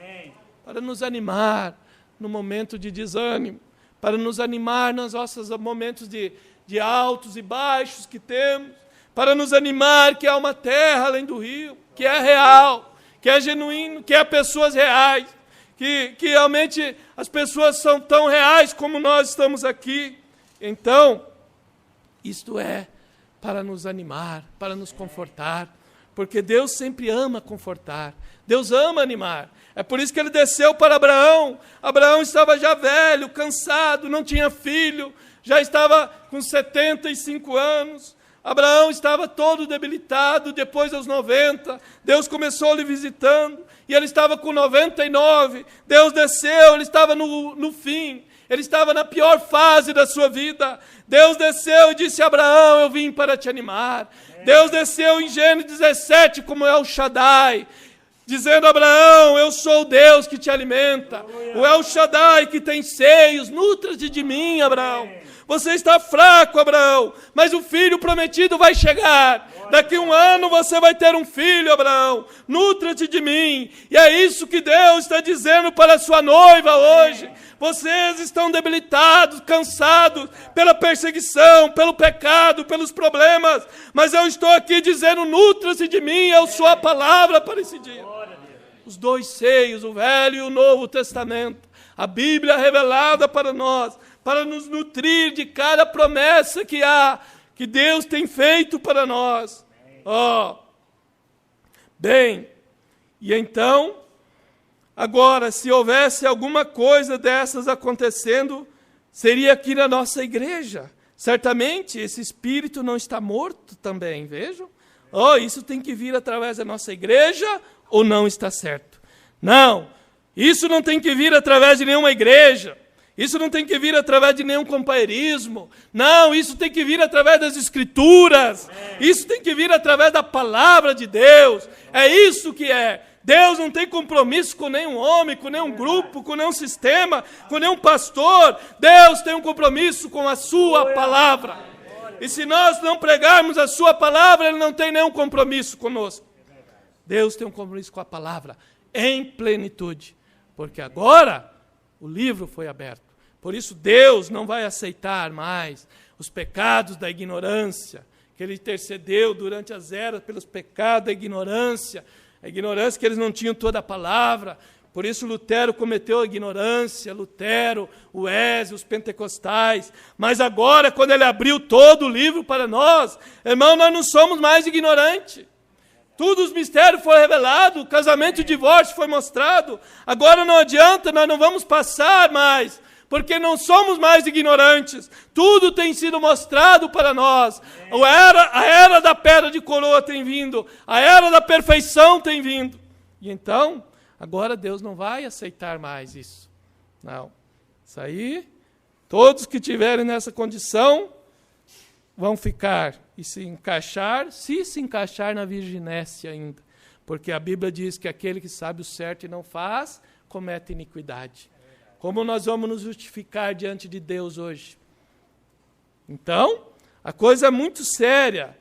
Para nos animar no momento de desânimo. Para nos animar nos nossos momentos de altos e baixos que temos. Para nos animar que há uma terra além do rio, que é real, que é genuíno, que há pessoas reais. Que realmente as pessoas são tão reais como nós estamos aqui. Então, isto é para nos animar, para nos confortar, Porque Deus sempre ama confortar. Deus ama animar. É por isso que ele desceu para Abraão. Abraão estava já velho, cansado, não tinha filho, já estava com 75 anos. Abraão estava todo debilitado, depois dos 90, Deus começou lhe visitando, e ele estava com 99, Deus desceu, ele estava no fim, ele estava na pior fase da sua vida. Deus desceu e disse a Abraão, eu vim para te animar. Deus desceu em Gênesis 17, como El Shaddai, dizendo a Abraão, eu sou o Deus que te alimenta, o El Shaddai que tem seios, nutra-te de mim, Abraão. Você está fraco, Abraão, mas o filho prometido vai chegar. Daqui a 1 ano você vai ter um filho, Abraão. Nutra-te de mim. E é isso que Deus está dizendo para a sua noiva hoje. Vocês estão debilitados, cansados pela perseguição, pelo pecado, pelos problemas. Mas eu estou aqui dizendo, nutra-se de mim, eu sou a palavra para esse dia. Os 2 seios, o Velho e o Novo Testamento. A Bíblia revelada para nós, para nos nutrir de cada promessa que há, que Deus tem feito para nós. Bem, e então, agora, se houvesse alguma coisa dessas acontecendo, seria aqui na nossa igreja. Certamente, esse espírito não está morto também, vejam? Isso tem que vir através da nossa igreja ou não está certo? Não, isso não tem que vir através de nenhuma igreja. Isso não tem que vir através de nenhum companheirismo. Não, isso tem que vir através das Escrituras. Isso tem que vir através da palavra de Deus. É isso que é. Deus não tem compromisso com nenhum homem, com nenhum grupo, com nenhum sistema, com nenhum pastor. Deus tem um compromisso com a sua palavra. E se nós não pregarmos a sua palavra, Ele não tem nenhum compromisso conosco. Deus tem um compromisso com a palavra em plenitude. Porque agora o livro foi aberto. Por isso Deus não vai aceitar mais os pecados da ignorância, que Ele intercedeu durante as eras pelos pecados da ignorância, a ignorância que eles não tinham toda a palavra. Por isso Lutero cometeu a ignorância, Lutero, o Wesley, os pentecostais. Mas agora, quando ele abriu todo o livro para nós, irmão, nós não somos mais ignorantes. Tudo os mistérios foram revelados, o casamento e o divórcio foi mostrado. Agora não adianta, nós não vamos passar mais, porque não somos mais ignorantes. Tudo tem sido mostrado para nós. A era da pedra de coroa tem vindo, a era da perfeição tem vindo. E então, agora Deus não vai aceitar mais isso. Não. Isso aí, todos que estiverem nessa condição vão ficar e se encaixar na virginécia ainda. Porque a Bíblia diz que aquele que sabe o certo e não faz, comete iniquidade. Como nós vamos nos justificar diante de Deus hoje? Então, a coisa é muito séria.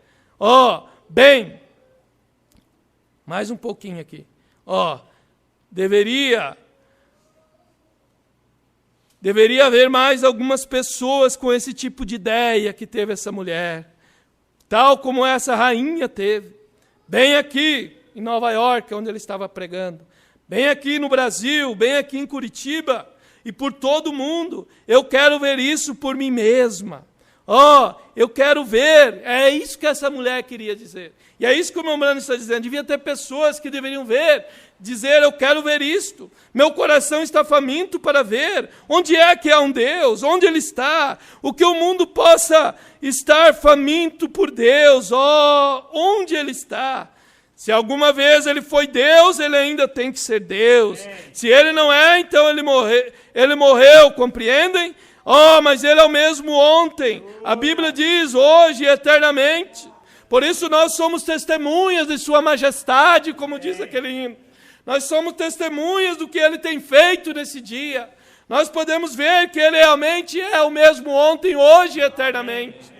Bem, mais um pouquinho aqui. Deveria haver mais algumas pessoas com esse tipo de ideia que teve essa mulher, tal como essa rainha teve, bem aqui em Nova York, onde ele estava pregando, bem aqui no Brasil, bem aqui em Curitiba, e por todo o mundo. Eu quero ver isso por mim mesma. Eu quero ver. É isso que essa mulher queria dizer. E é isso que o meu Membrana está dizendo. Devia ter pessoas que deveriam ver, dizer, eu quero ver isto. Meu coração está faminto para ver. Onde é que há um Deus? Onde Ele está? O que o mundo possa estar faminto por Deus. Onde Ele está? Se alguma vez Ele foi Deus, Ele ainda tem que ser Deus. Se Ele não é, então Ele morreu, compreendem? Mas Ele é o mesmo ontem. A Bíblia diz, hoje e eternamente. Por isso nós somos testemunhas de Sua majestade, como diz aquele hino. Nós somos testemunhas do que Ele tem feito nesse dia. Nós podemos ver que Ele realmente é o mesmo ontem, hoje e eternamente.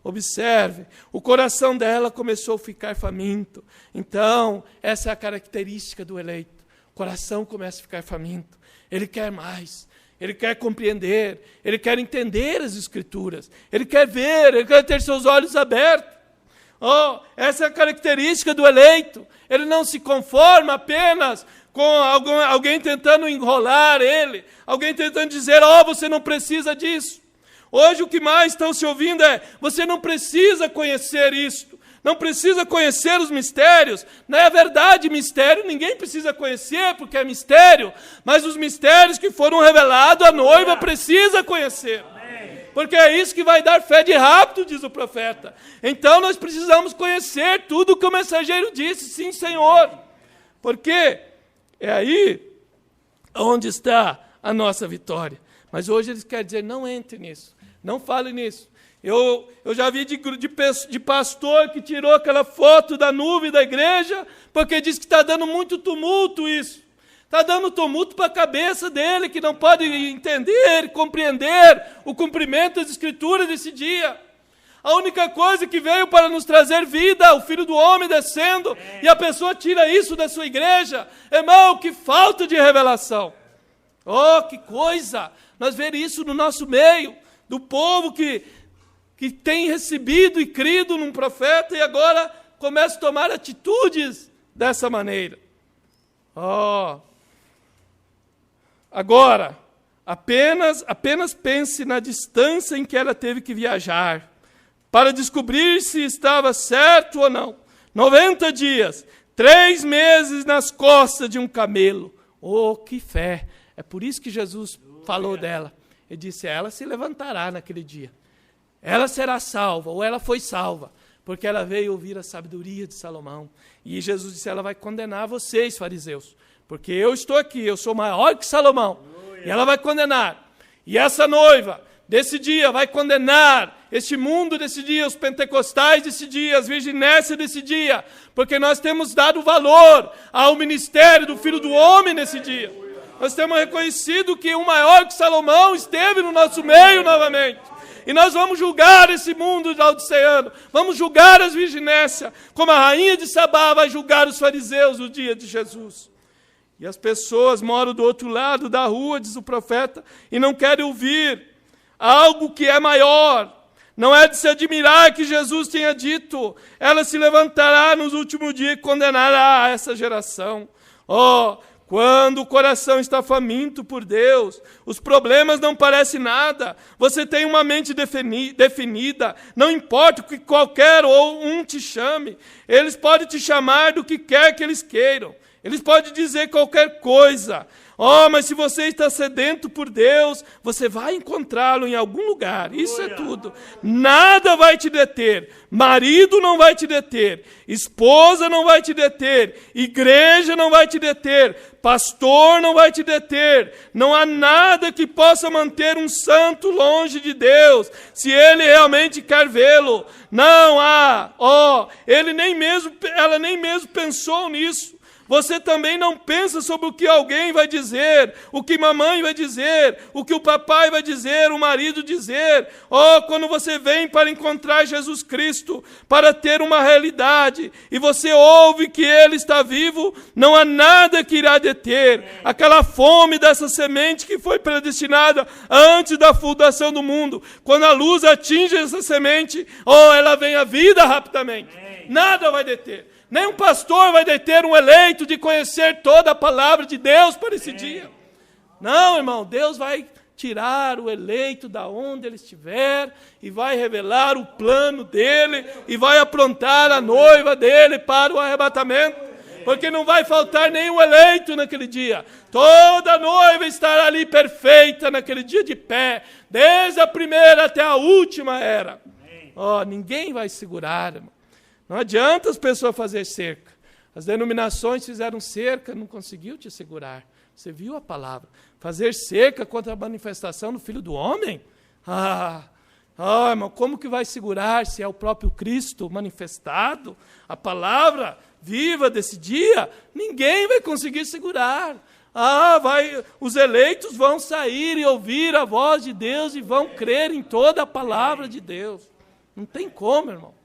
Observe, o coração dela começou a ficar faminto. Então, essa é a característica do eleito. O coração começa a ficar faminto. Ele quer mais. Ele quer compreender. Ele quer entender as Escrituras. Ele quer ver. Ele quer ter seus olhos abertos. Essa é a característica do eleito. Ele não se conforma apenas com alguém tentando enrolar ele. Alguém tentando dizer, você não precisa disso. Hoje o que mais estão se ouvindo é, você não precisa conhecer isto. não precisa conhecer os mistérios. Não é verdade, mistério ninguém precisa conhecer, porque é mistério, mas os mistérios que foram revelados, a noiva precisa conhecer. Porque é isso que vai dar fé de rapto, diz o profeta. Então nós precisamos conhecer tudo o que o mensageiro disse, sim, Senhor. Porque é aí onde está a nossa vitória. Mas hoje eles querem dizer, não entre nisso, não fale nisso. Eu já vi de pastor que tirou aquela foto da nuvem da igreja, porque diz que está dando muito tumulto isso. Está dando tumulto para a cabeça dele, que não pode entender, compreender o cumprimento das Escrituras desse dia. A única coisa que veio para nos trazer vida, o Filho do Homem descendo, e a pessoa tira isso da sua igreja. Irmão, que falta de revelação. Oh, que coisa! Nós vemos isso no nosso meio, do povo que tem recebido e crido num profeta e agora começa a tomar atitudes dessa maneira. Agora, apenas pense na distância em que ela teve que viajar para descobrir se estava certo ou não. 90 dias, 3 meses nas costas de um camelo. Oh, que fé! É por isso que Jesus falou dela. Ele disse, ela se levantará naquele dia. Ela será salva, ou ela foi salva, porque ela veio ouvir a sabedoria de Salomão. E Jesus disse, ela vai condenar vocês, fariseus, porque eu estou aqui, eu sou maior que Salomão. E ela vai condenar. E essa noiva, desse dia, vai condenar este mundo desse dia, os pentecostais desse dia, as virginésias desse dia, porque nós temos dado valor ao ministério do Filho do Homem nesse dia. Nós temos reconhecido que o maior que Salomão esteve no nosso meio novamente. E nós vamos julgar esse mundo laodiceano. Vamos julgar as virginésias, como a rainha de Sabá vai julgar os fariseus no dia de Jesus. E as pessoas moram do outro lado da rua, diz o profeta, e não querem ouvir algo que é maior. Não é de se admirar que Jesus tenha dito, ela se levantará nos últimos dias e condenará essa geração. Quando o coração está faminto por Deus, os problemas não parecem nada, você tem uma mente definida, não importa o que qualquer ou um te chame, eles podem te chamar do que quer que eles queiram, eles podem dizer qualquer coisa. Mas se você está sedento por Deus, você vai encontrá-lo em algum lugar. Isso é tudo. Nada vai te deter. Marido não vai te deter. Esposa não vai te deter. Igreja não vai te deter. Pastor não vai te deter. Não há nada que possa manter um santo longe de Deus, se ele realmente quer vê-lo. Não há. Ela nem mesmo pensou nisso. Você também não pensa sobre o que alguém vai dizer, o que mamãe vai dizer, o que o papai vai dizer, o marido dizer. Quando você vem para encontrar Jesus Cristo, para ter uma realidade, e você ouve que Ele está vivo, não há nada que irá deter. Aquela fome dessa semente que foi predestinada antes da fundação do mundo, quando a luz atinge essa semente, ela vem à vida rapidamente. Nada vai deter. Nem um pastor vai deter um eleito de conhecer toda a palavra de Deus para esse dia. Não, irmão, Deus vai tirar o eleito da onde ele estiver e vai revelar o plano dele e vai aprontar a noiva dele para o arrebatamento. Porque não vai faltar nenhum eleito naquele dia. Toda noiva estará ali perfeita naquele dia de pé, desde a primeira até a última era. Ninguém vai segurar, irmão. Não adianta as pessoas fazerem cerca. As denominações fizeram cerca, não conseguiu te segurar. Você viu a palavra. Fazer cerca contra a manifestação do Filho do Homem? Irmão, como que vai segurar se é o próprio Cristo manifestado? A palavra viva desse dia? Ninguém vai conseguir segurar. Os eleitos vão sair e ouvir a voz de Deus e vão crer em toda a palavra de Deus. Não tem como, irmão.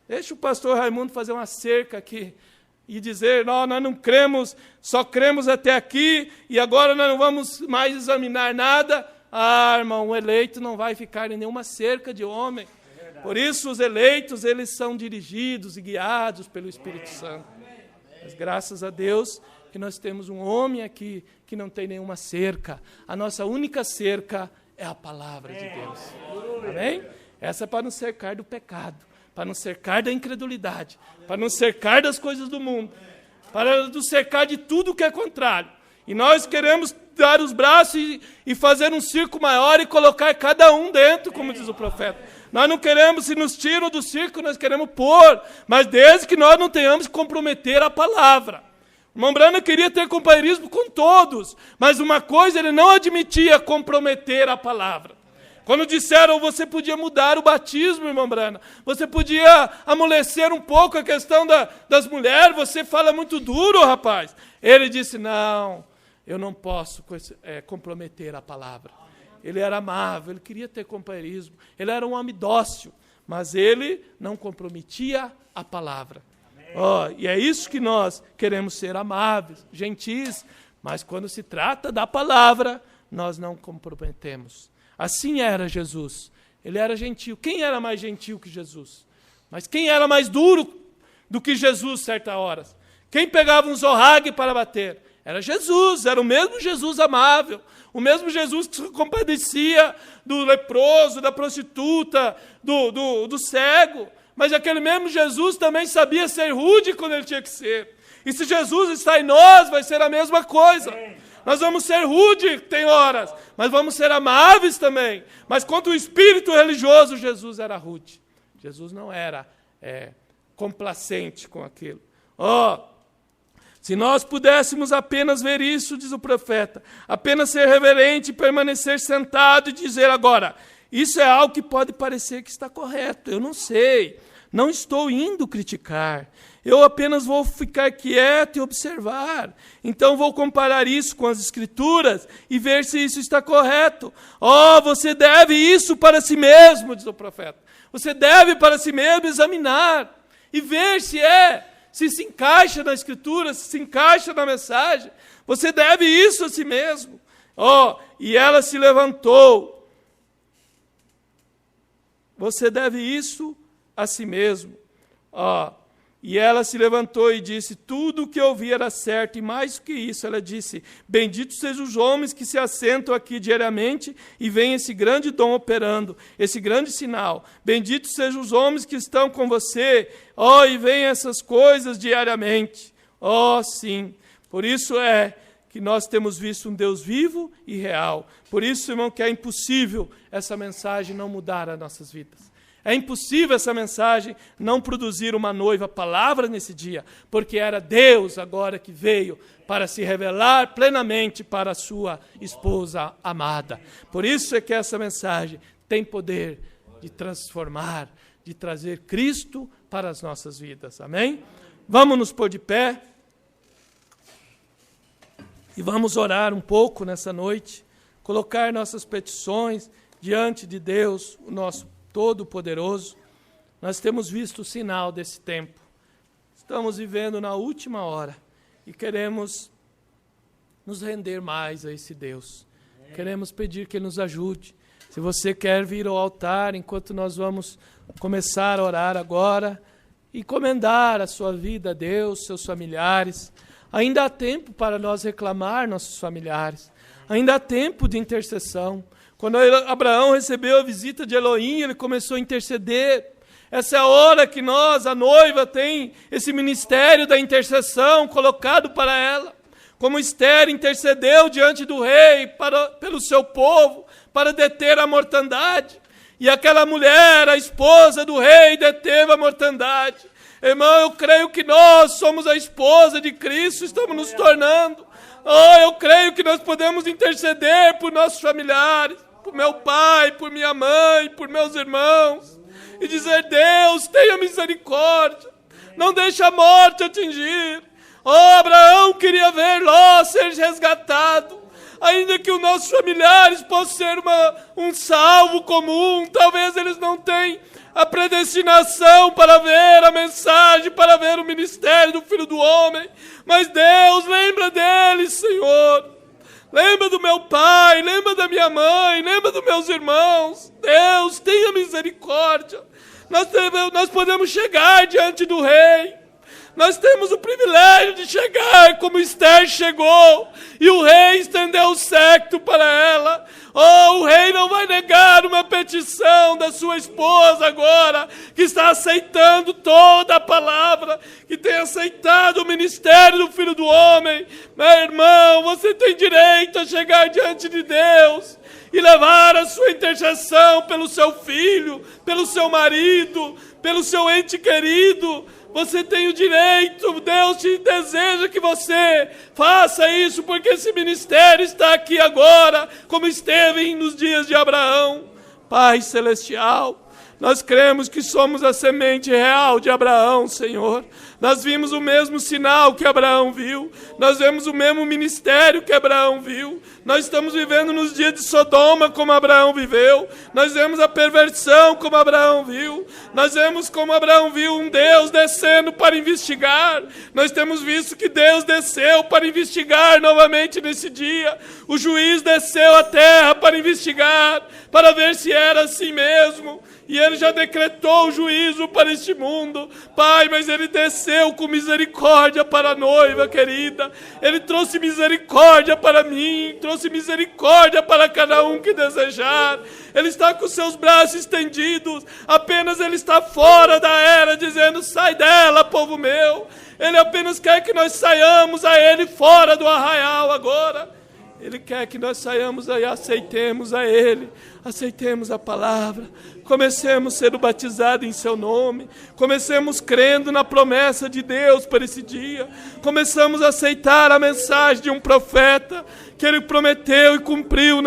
Deixa o pastor Raimundo fazer uma cerca aqui e dizer, nós não cremos, só cremos até aqui e agora nós não vamos mais examinar nada. Irmão, o eleito não vai ficar em nenhuma cerca de homem. Por isso os eleitos, eles são dirigidos e guiados pelo Espírito Santo. Mas graças a Deus que nós temos um homem aqui que não tem nenhuma cerca. A nossa única cerca é a palavra de Deus. Amém? Essa é para nos cercar do pecado. para nos cercar da incredulidade, para nos cercar das coisas do mundo, para nos cercar de tudo que é contrário. E nós queremos dar os braços e fazer um circo maior e colocar cada um dentro, como diz o profeta. Nós não queremos, se nos tiram do circo, nós queremos pôr, mas desde que nós não tenhamos que comprometer a palavra. O irmão Branham queria ter companheirismo com todos, mas uma coisa, ele não admitia comprometer a palavra. Quando disseram, você podia mudar o batismo, irmão Branham, você podia amolecer um pouco a questão das mulheres, você fala muito duro, rapaz. Ele disse, não, eu não posso comprometer a palavra. Ele era amável, ele queria ter companheirismo, ele era um homem dócil, mas ele não comprometia a palavra. E é isso que nós queremos ser, amáveis, gentis, mas quando se trata da palavra, nós não comprometemos. Assim era Jesus, ele era gentil. Quem era mais gentil que Jesus? Mas quem era mais duro do que Jesus, certas horas? Quem pegava um zorrague para bater? Era Jesus, era o mesmo Jesus amável, o mesmo Jesus que se compadecia do leproso, da prostituta, do cego. Mas aquele mesmo Jesus também sabia ser rude quando ele tinha que ser. E se Jesus está em nós, vai ser a mesma coisa. Nós vamos ser rude, tem horas, mas vamos ser amáveis também. Mas quanto o espírito religioso, Jesus era rude. Jesus não era complacente com aquilo. Se nós pudéssemos apenas ver isso, diz o profeta, apenas ser reverente, permanecer sentado e dizer agora, isso é algo que pode parecer que está correto, eu não sei, não estou indo criticar, eu apenas vou ficar quieto e observar. Então vou comparar isso com as Escrituras e ver se isso está correto. Você deve isso para si mesmo, diz o profeta. Você deve para si mesmo examinar e ver se se encaixa na Escritura, se encaixa na mensagem. Você deve isso a si mesmo. E ela se levantou. Você deve isso a si mesmo. E ela se levantou e disse, tudo o que eu ouvi era certo, e mais do que isso, ela disse, bendito sejam os homens que se assentam aqui diariamente e veem esse grande dom operando, esse grande sinal. Bendito sejam os homens que estão com você, e veem essas coisas diariamente. Sim, por isso que nós temos visto um Deus vivo e real. Por isso, irmão, que é impossível essa mensagem não mudar as nossas vidas. É impossível essa mensagem não produzir uma noiva palavra nesse dia, porque era Deus agora que veio para se revelar plenamente para a sua esposa amada. Por isso é que essa mensagem tem poder de transformar, de trazer Cristo para as nossas vidas. Amém? Vamos nos pôr de pé e vamos orar um pouco nessa noite, colocar nossas petições diante de Deus, o nosso Todo-Poderoso. Nós temos visto o sinal desse tempo. Estamos vivendo na última hora e queremos nos render mais a esse Deus. Queremos pedir que Ele nos ajude. Se você quer vir ao altar, enquanto nós vamos começar a orar agora, encomendar a sua vida a Deus, seus familiares, ainda há tempo para nós reclamar nossos familiares. Ainda há tempo de intercessão. Quando Abraão recebeu a visita de Elohim, ele começou a interceder. Essa é a hora que nós, a noiva, tem esse ministério da intercessão colocado para ela. Como Esther intercedeu diante do rei pelo seu povo, para deter a mortandade. E aquela mulher, a esposa do rei, deteve a mortandade. Irmão, eu creio que nós somos a esposa de Cristo, estamos nos tornando. Eu creio que nós podemos interceder por nossos familiares, por meu pai, por minha mãe, por meus irmãos, e dizer, Deus, tenha misericórdia, não deixe a morte atingir. Abraão queria ver Ló ser resgatado, ainda que os nossos familiares possam ser um salvo comum, talvez eles não tenham a predestinação para ver a mensagem, para ver o ministério do Filho do Homem, mas Deus, lembra deles, Senhor. Lembra do meu pai, lembra da minha mãe, lembra dos meus irmãos. Deus, tenha misericórdia. Nós podemos chegar diante do rei. Nós temos o privilégio de chegar como Esther chegou. E o rei estendeu o cetro para ela. O rei não vai negar uma petição da sua esposa agora, que está aceitando toda a palavra, que tem aceitado o ministério do Filho do Homem. Meu irmão, você tem direito a chegar diante de Deus e levar a sua intercessão pelo seu filho, pelo seu marido, pelo seu ente querido. Você tem o direito, Deus te deseja que você faça isso, porque esse ministério está aqui agora, como esteve nos dias de Abraão. Pai Celestial, nós cremos que somos a semente real de Abraão, Senhor. Nós vimos o mesmo sinal que Abraão viu. Nós vemos o mesmo ministério que Abraão viu. Nós estamos vivendo nos dias de Sodoma como Abraão viveu. Nós vemos a perversão como Abraão viu. Nós vemos como Abraão viu um Deus descendo para investigar. Nós temos visto que Deus desceu para investigar novamente nesse dia. O juiz desceu à terra para investigar, para ver se era assim mesmo. E Ele já decretou o juízo para este mundo. Pai, mas Ele desceu com misericórdia para a noiva querida. Ele trouxe misericórdia para mim, trouxe misericórdia para cada um que desejar. Ele está com seus braços estendidos. Apenas Ele está fora da era, dizendo: sai dela, povo meu. Ele apenas quer que nós saiamos a Ele fora do arraial agora. Ele quer que nós saiamos e aceitemos a Ele, aceitemos a palavra, comecemos sendo batizados em seu nome, comecemos crendo na promessa de Deus para esse dia, começamos a aceitar a mensagem de um profeta que Ele prometeu e cumpriu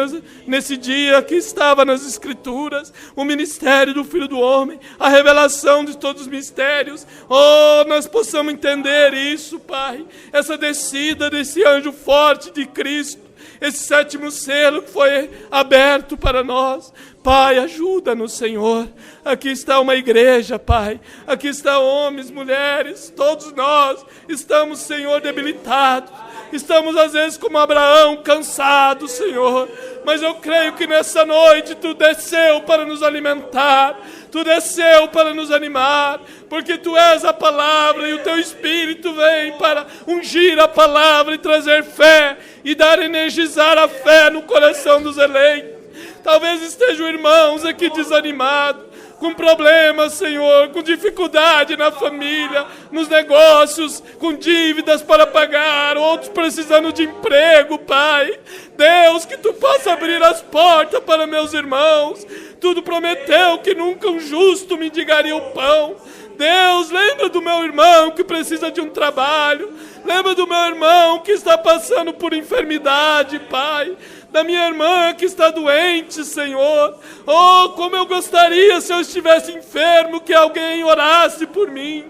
nesse dia que estava nas Escrituras, o ministério do Filho do Homem, a revelação de todos os mistérios. Oh, nós possamos entender isso, Pai, essa descida desse anjo forte de Cristo, esse sétimo selo que foi aberto para nós. Pai, ajuda-nos, Senhor. Aqui está uma igreja, Pai. Aqui estão homens, mulheres, todos nós estamos, Senhor, debilitados. Estamos às vezes como Abraão, cansados, Senhor. Mas eu creio que nessa noite Tu desceu para nos alimentar. Tu desceu para nos animar, porque Tu és a palavra e o Teu Espírito vem para ungir a palavra e trazer fé e dar energizar a fé no coração dos eleitos. Talvez estejam irmãos aqui desanimados, com problemas, Senhor, com dificuldade na família, nos negócios, com dívidas para pagar, outros precisando de emprego, Pai. Deus, que Tu possa abrir as portas para meus irmãos. Tu prometeu que nunca um justo mendigaria o pão. Deus, lembra do meu irmão que precisa de um trabalho. Lembra do meu irmão que está passando por enfermidade, Pai. Da minha irmã que está doente, Senhor. Oh, como eu gostaria, se eu estivesse enfermo, que alguém orasse por mim.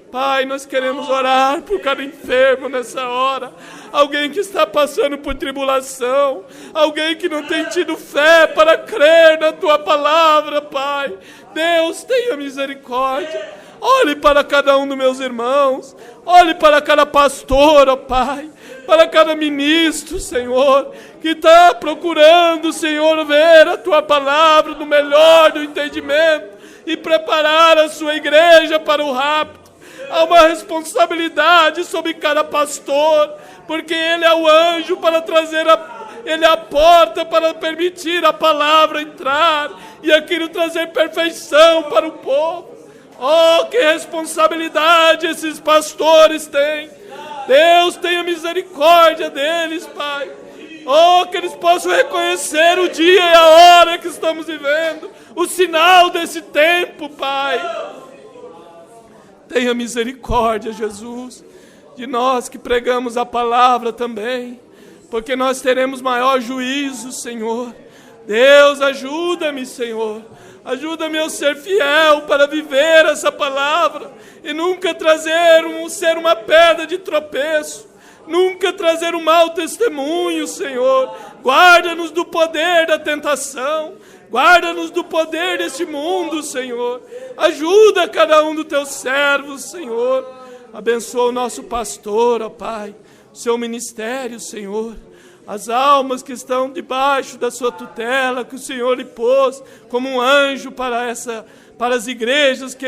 Pai, nós queremos orar por cada enfermo nessa hora. Alguém que está passando por tribulação. Alguém que não tem tido fé para crer na Tua palavra, Pai. Deus, tenha misericórdia. Olhe para cada um dos meus irmãos. Olhe para cada pastor, ó Pai. Para cada ministro, Senhor, que está procurando, Senhor, ver a Tua palavra no melhor do entendimento e preparar a sua igreja para o rapto. Há uma responsabilidade sobre cada pastor, porque ele é o anjo para trazer ele é a porta para permitir a palavra entrar e aquilo trazer perfeição para o povo. Oh, que responsabilidade esses pastores têm. Deus, tenha misericórdia deles, Pai. Oh, que eles possam reconhecer o dia e a hora que estamos vivendo, o sinal desse tempo, Pai. Tenha misericórdia, Jesus, de nós que pregamos a palavra também, porque nós teremos maior juízo, Senhor. Deus, ajuda-me, Senhor. Ajuda-me a ser fiel para viver essa palavra e nunca ser uma pedra de tropeço, nunca trazer um mau testemunho, Senhor. Guarda-nos do poder da tentação, guarda-nos do poder deste mundo, Senhor. Ajuda cada um dos Teus servos, Senhor. Abençoa o nosso pastor, ó Pai, o seu ministério, Senhor. As almas que estão debaixo da sua tutela, que o Senhor lhe pôs como um anjo para as igrejas que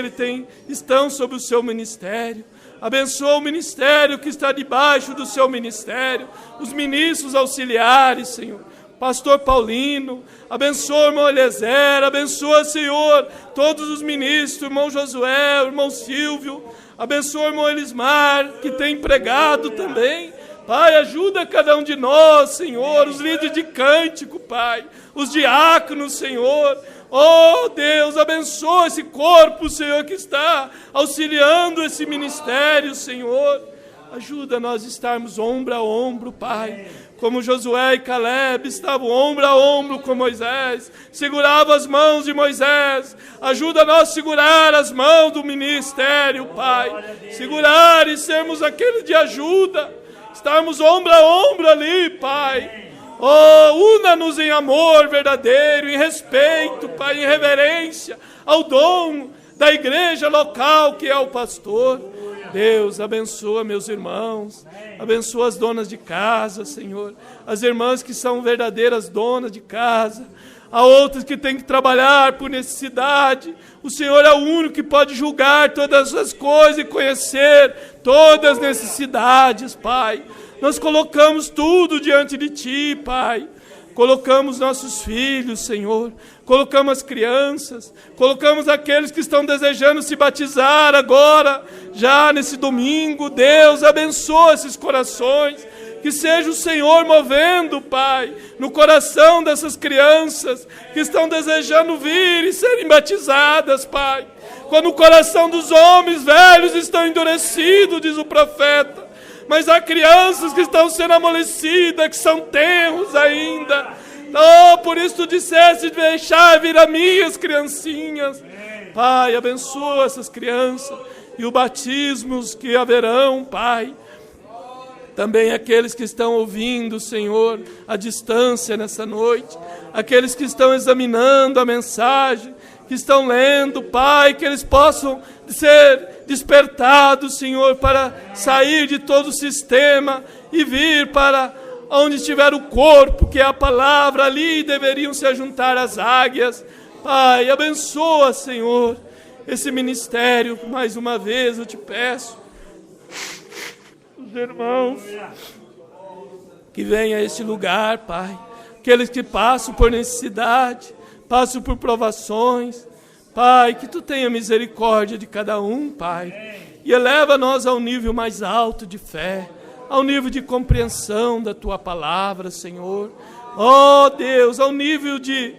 estão sob o seu ministério. Abençoa o ministério que está debaixo do seu ministério, os ministros auxiliares, Senhor. pastor Paulino, abençoa o irmão Eliezer, abençoa, Senhor, todos os ministros, o irmão Josué, o irmão Silvio, abençoa o irmão Elismar, que tem pregado também. Pai, ajuda cada um de nós, Senhor, os líderes de cântico, Pai, os diáconos, Senhor. Oh, Deus, abençoa esse corpo, Senhor, que está auxiliando esse ministério, Senhor. Ajuda nós a estarmos ombro a ombro, Pai, como Josué e Caleb estavam ombro a ombro com Moisés, seguravam as mãos de Moisés. Ajuda nós a segurar as mãos do ministério, Pai, segurar e sermos aquele de ajuda, estarmos ombro a ombro ali, Pai. Oh, una-nos em amor verdadeiro, em respeito, Pai, em reverência ao dom da igreja local que é o pastor. Deus, abençoa meus irmãos, abençoa as donas de casa, Senhor, as irmãs que são verdadeiras donas de casa. Há outras que têm que trabalhar por necessidade. O Senhor é o único que pode julgar todas as coisas e conhecer todas as necessidades, Pai. Nós colocamos tudo diante de Ti, Pai. Colocamos nossos filhos, Senhor. Colocamos as crianças. Colocamos aqueles que estão desejando se batizar agora, já nesse domingo. Deus, abençoa esses corações. Que seja o Senhor movendo, Pai, no coração dessas crianças que estão desejando vir e serem batizadas, Pai. Quando o coração dos homens velhos está endurecido, diz o profeta. Mas há crianças que estão sendo amolecidas, que são tenros ainda. Oh, por isso tu disseste, deixar vir a minhas criancinhas. Pai, abençoa essas crianças e os batismos que haverão, Pai. Também aqueles que estão ouvindo, Senhor, à distância nessa noite. Aqueles que estão examinando a mensagem, que estão lendo, Pai, que eles possam ser despertados, Senhor, para sair de todo o sistema e vir para onde estiver o corpo, que é a palavra, ali deveriam se ajuntar as águias. Pai, abençoa, Senhor, esse ministério, mais uma vez eu te peço. Os irmãos que vêm a este lugar, Pai, aqueles que passam por necessidade, passam por provações, Pai, que Tu tenha misericórdia de cada um, Pai, e eleva-nos ao nível mais alto de fé, ao nível de compreensão da Tua palavra, Senhor. Oh, Deus, ao nível de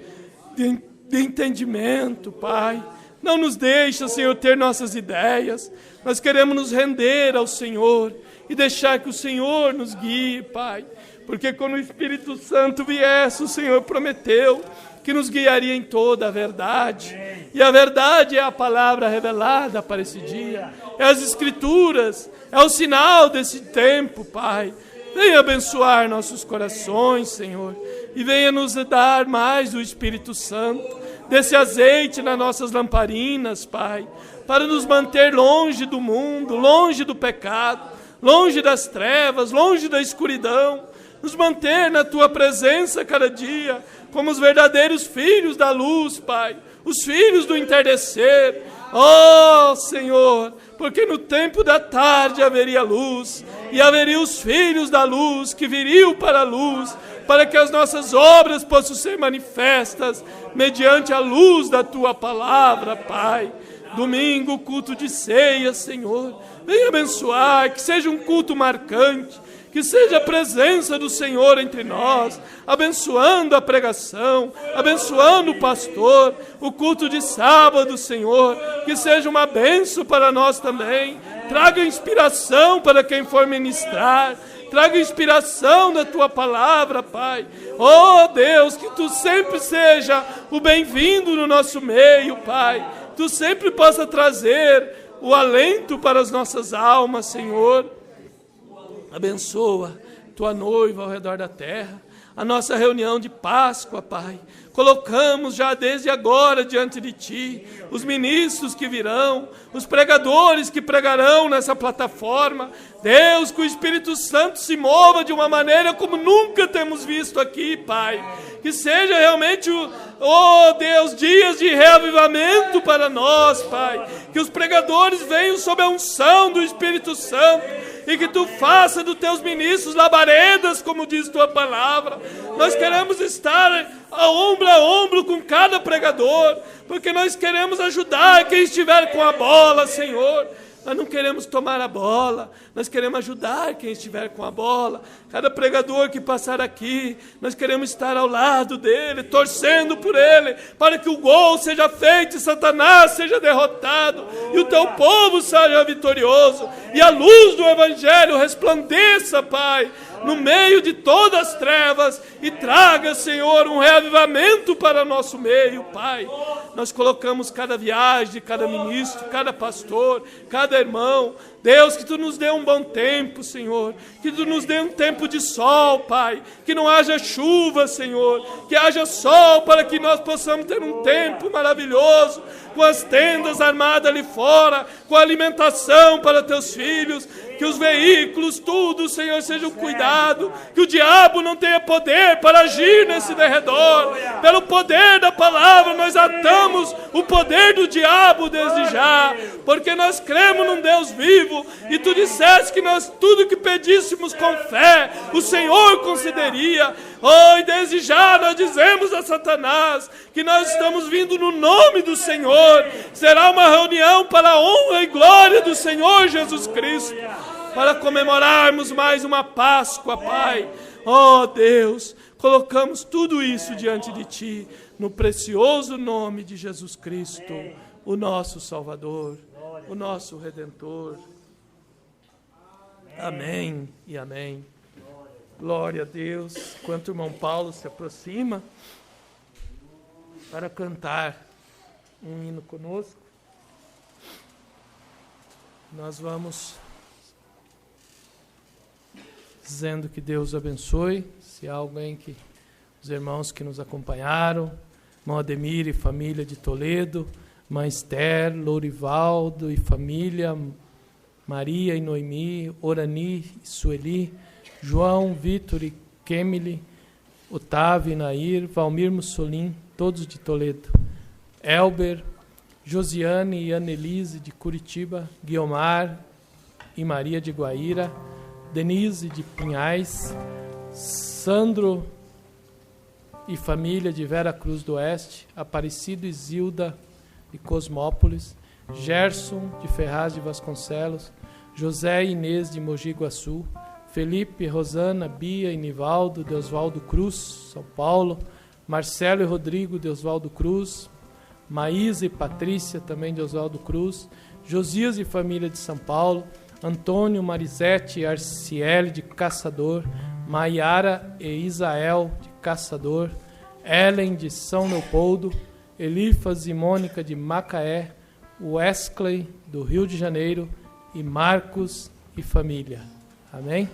entendimento, Pai. Não nos deixa, Senhor, ter nossas ideias. Nós queremos nos render ao Senhor e deixar que o Senhor nos guie, Pai. Porque quando o Espírito Santo viesse, o Senhor prometeu que nos guiaria em toda a verdade. E a verdade é a palavra revelada para esse dia. É as Escrituras, é o sinal desse tempo, Pai. Venha abençoar nossos corações, Senhor. E venha nos dar mais do Espírito Santo, desse azeite nas nossas lamparinas, Pai. Para nos manter longe do mundo, longe do pecado, longe das trevas, longe da escuridão. Nos manter na Tua presença cada dia, como os verdadeiros filhos da luz, Pai, os filhos do entardecer. Oh, Senhor, porque no tempo da tarde haveria luz, e haveria os filhos da luz que viriam para a luz, para que as nossas obras possam ser manifestas mediante a luz da Tua palavra, Pai. Domingo, culto de ceia, Senhor, venha abençoar, que seja um culto marcante, que seja a presença do Senhor entre nós, abençoando a pregação, abençoando o pastor, o culto de sábado, Senhor, que seja uma bênção para nós também. Traga inspiração para quem for ministrar, traga inspiração da Tua palavra, Pai. Oh, Deus, que Tu sempre seja o bem-vindo no nosso meio, Pai. Tu sempre possa trazer o alento para as nossas almas, Senhor. Abençoa Tua noiva ao redor da terra, a nossa reunião de Páscoa, Pai. Colocamos já desde agora diante de Ti os ministros que virão, os pregadores que pregarão nessa plataforma. Deus, que o Espírito Santo se mova de uma maneira como nunca temos visto aqui, Pai. Que seja realmente, oh Deus, dias de reavivamento para nós, Pai. Que os pregadores venham sob a unção do Espírito Santo. e que Tu faça dos Teus ministros labaredas, como diz Tua palavra. Nós queremos estar a ombro com cada pregador, porque nós queremos ajudar quem estiver com a bola, Senhor. Nós não queremos tomar a bola, nós queremos ajudar quem estiver com a bola. Cada pregador que passar aqui, nós queremos estar ao lado dele, torcendo por ele, para que o gol seja feito e Satanás seja derrotado, e o Teu povo seja vitorioso, e a luz do Evangelho resplandeça, Pai, no meio de todas as trevas, e traga, Senhor, um reavivamento para nosso meio, Pai. Nós colocamos cada viagem, cada ministro, cada pastor, cada irmão. Deus, que Tu nos dê um bom tempo, Senhor. Que Tu nos dê um tempo de sol, Pai. Que não haja chuva, Senhor. Que haja sol para que nós possamos ter um tempo maravilhoso, com as tendas armadas ali fora, com a alimentação para Teus filhos. Que os veículos, tudo, Senhor, sejam cuidados. Que o diabo não tenha poder para agir nesse derredor. Pelo poder da palavra, nós atamos o poder do diabo desde já. Porque nós cremos num Deus vivo. E Tu disseste que nós, tudo que pedíssemos com fé, o Senhor concederia. Oh, e desde já nós dizemos a Satanás que nós estamos vindo no nome do Senhor. Será uma reunião para a honra e glória do Senhor Jesus Cristo, para comemorarmos mais uma Páscoa, Pai. Oh, Deus, colocamos tudo isso diante de Ti, no precioso nome de Jesus Cristo, o nosso Salvador, o nosso Redentor. Amém e amém. Glória a Deus. Enquanto o irmão Paulo se aproxima para cantar um hino conosco, nós vamos dizendo que Deus abençoe. Se há alguém que, os irmãos que nos acompanharam, irmão Ademir e família de Toledo, irmã Esther, Lourivaldo e família, Maria e Noemi, Orani e Sueli, João, Vitor e Kemily, Otávio e Nair, Valmir Mussolim, todos de Toledo, Elber, Josiane e Annelise de Curitiba, Guiomar e Maria de Guaíra, Denise de Pinhais, Sandro e família de Vera Cruz do Oeste, Aparecido e Zilda de Cosmópolis, Gerson de Ferraz de Vasconcelos, José e Inês de Mogi Guaçu, Felipe, Rosana, Bia e Nivaldo de Oswaldo Cruz, São Paulo, Marcelo e Rodrigo de Oswaldo Cruz, Maísa e Patrícia também de Oswaldo Cruz, Josias e família de São Paulo, Antônio, Marisete e Arciele de Caçador, Maiara e Isael de Caçador, Ellen de São Leopoldo, Elifas e Mônica de Macaé, Wesley do Rio de Janeiro e Marcos e família. Amém?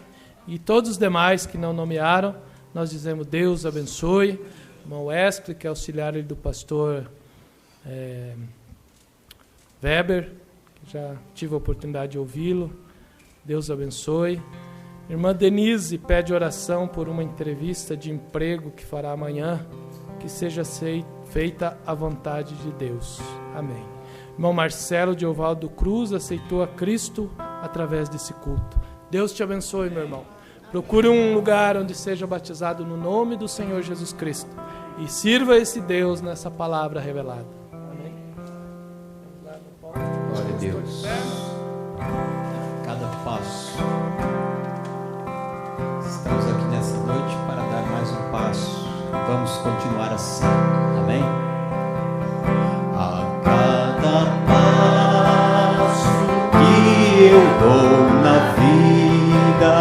E todos os demais que não nomearam, nós dizemos Deus abençoe. Irmão Wesley, que é auxiliar do pastor Weber, que já tive a oportunidade de ouvi-lo. Deus abençoe. Irmã Denise pede oração por uma entrevista de emprego que fará amanhã, que seja feita a vontade de Deus. Amém. Irmão Marcelo de Ovaldo Cruz aceitou a Cristo através desse culto. Deus te abençoe, meu irmão. Procure um lugar onde seja batizado no nome do Senhor Jesus Cristo e sirva esse Deus nessa palavra revelada. Amém. Glória a Deus. Cada passo. Estamos aqui nessa noite para dar mais um passo. Vamos continuar assim. Amém? A cada passo que eu dou na vida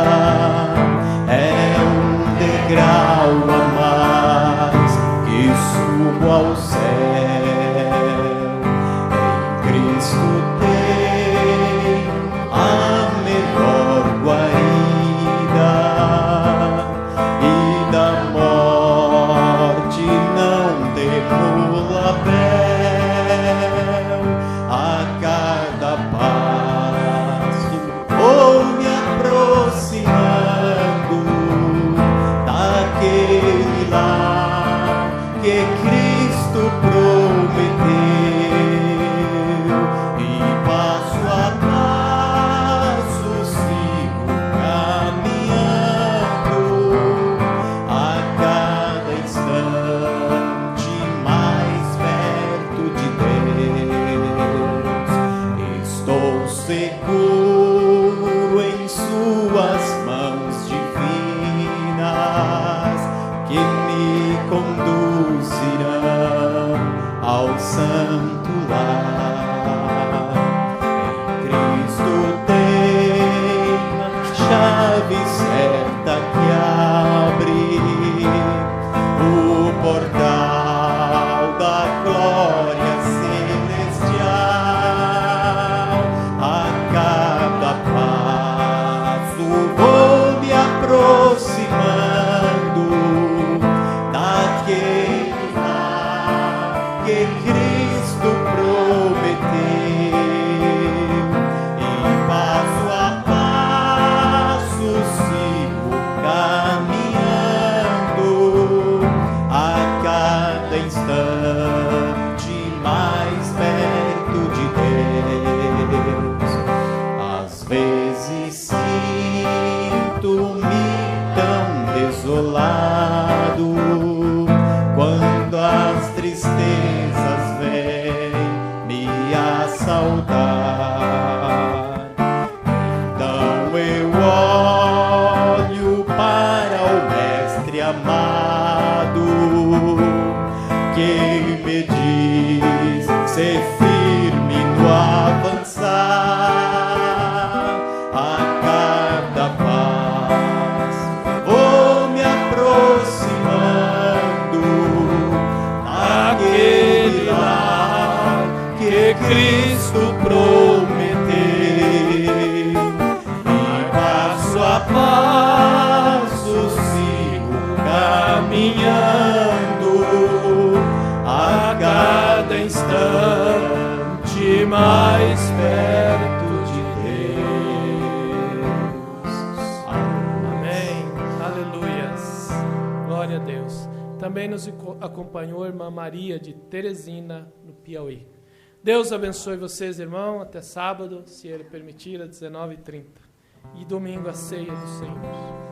é um degrau a mais que subo ao céu. Em Cristo tem a melhor guarida e da morte não demula véu. A cada passo vou me aproximando daquele lá que Cristo prometeu, e passo a passo sigo santo lar. Em Cristo tem a chave certa que abre o portal da glória celestial. A cada passo vou me aproximando daquele lar que Cristo prometeu, e passo a passo sigo caminhando, a cada instante mais perto de Deus. Às vezes sinto-me tão desolado quando as tristezas vêm me assaltar. Então eu olho para o Mestre amado, que me diz ser firme no avançar. A cada passo vou me aproximando daquele lar que Cristo prometeu, e passo a passo sigo caminhando, a cada instante mais perto de Deus. Amém. Aleluias. Glória a Deus. Também nos acompanhou a irmã Maria de Teresina, no Piauí. Deus abençoe vocês, irmão. Até sábado, se Ele permitir, às 19h30. E domingo, a ceia do Senhor.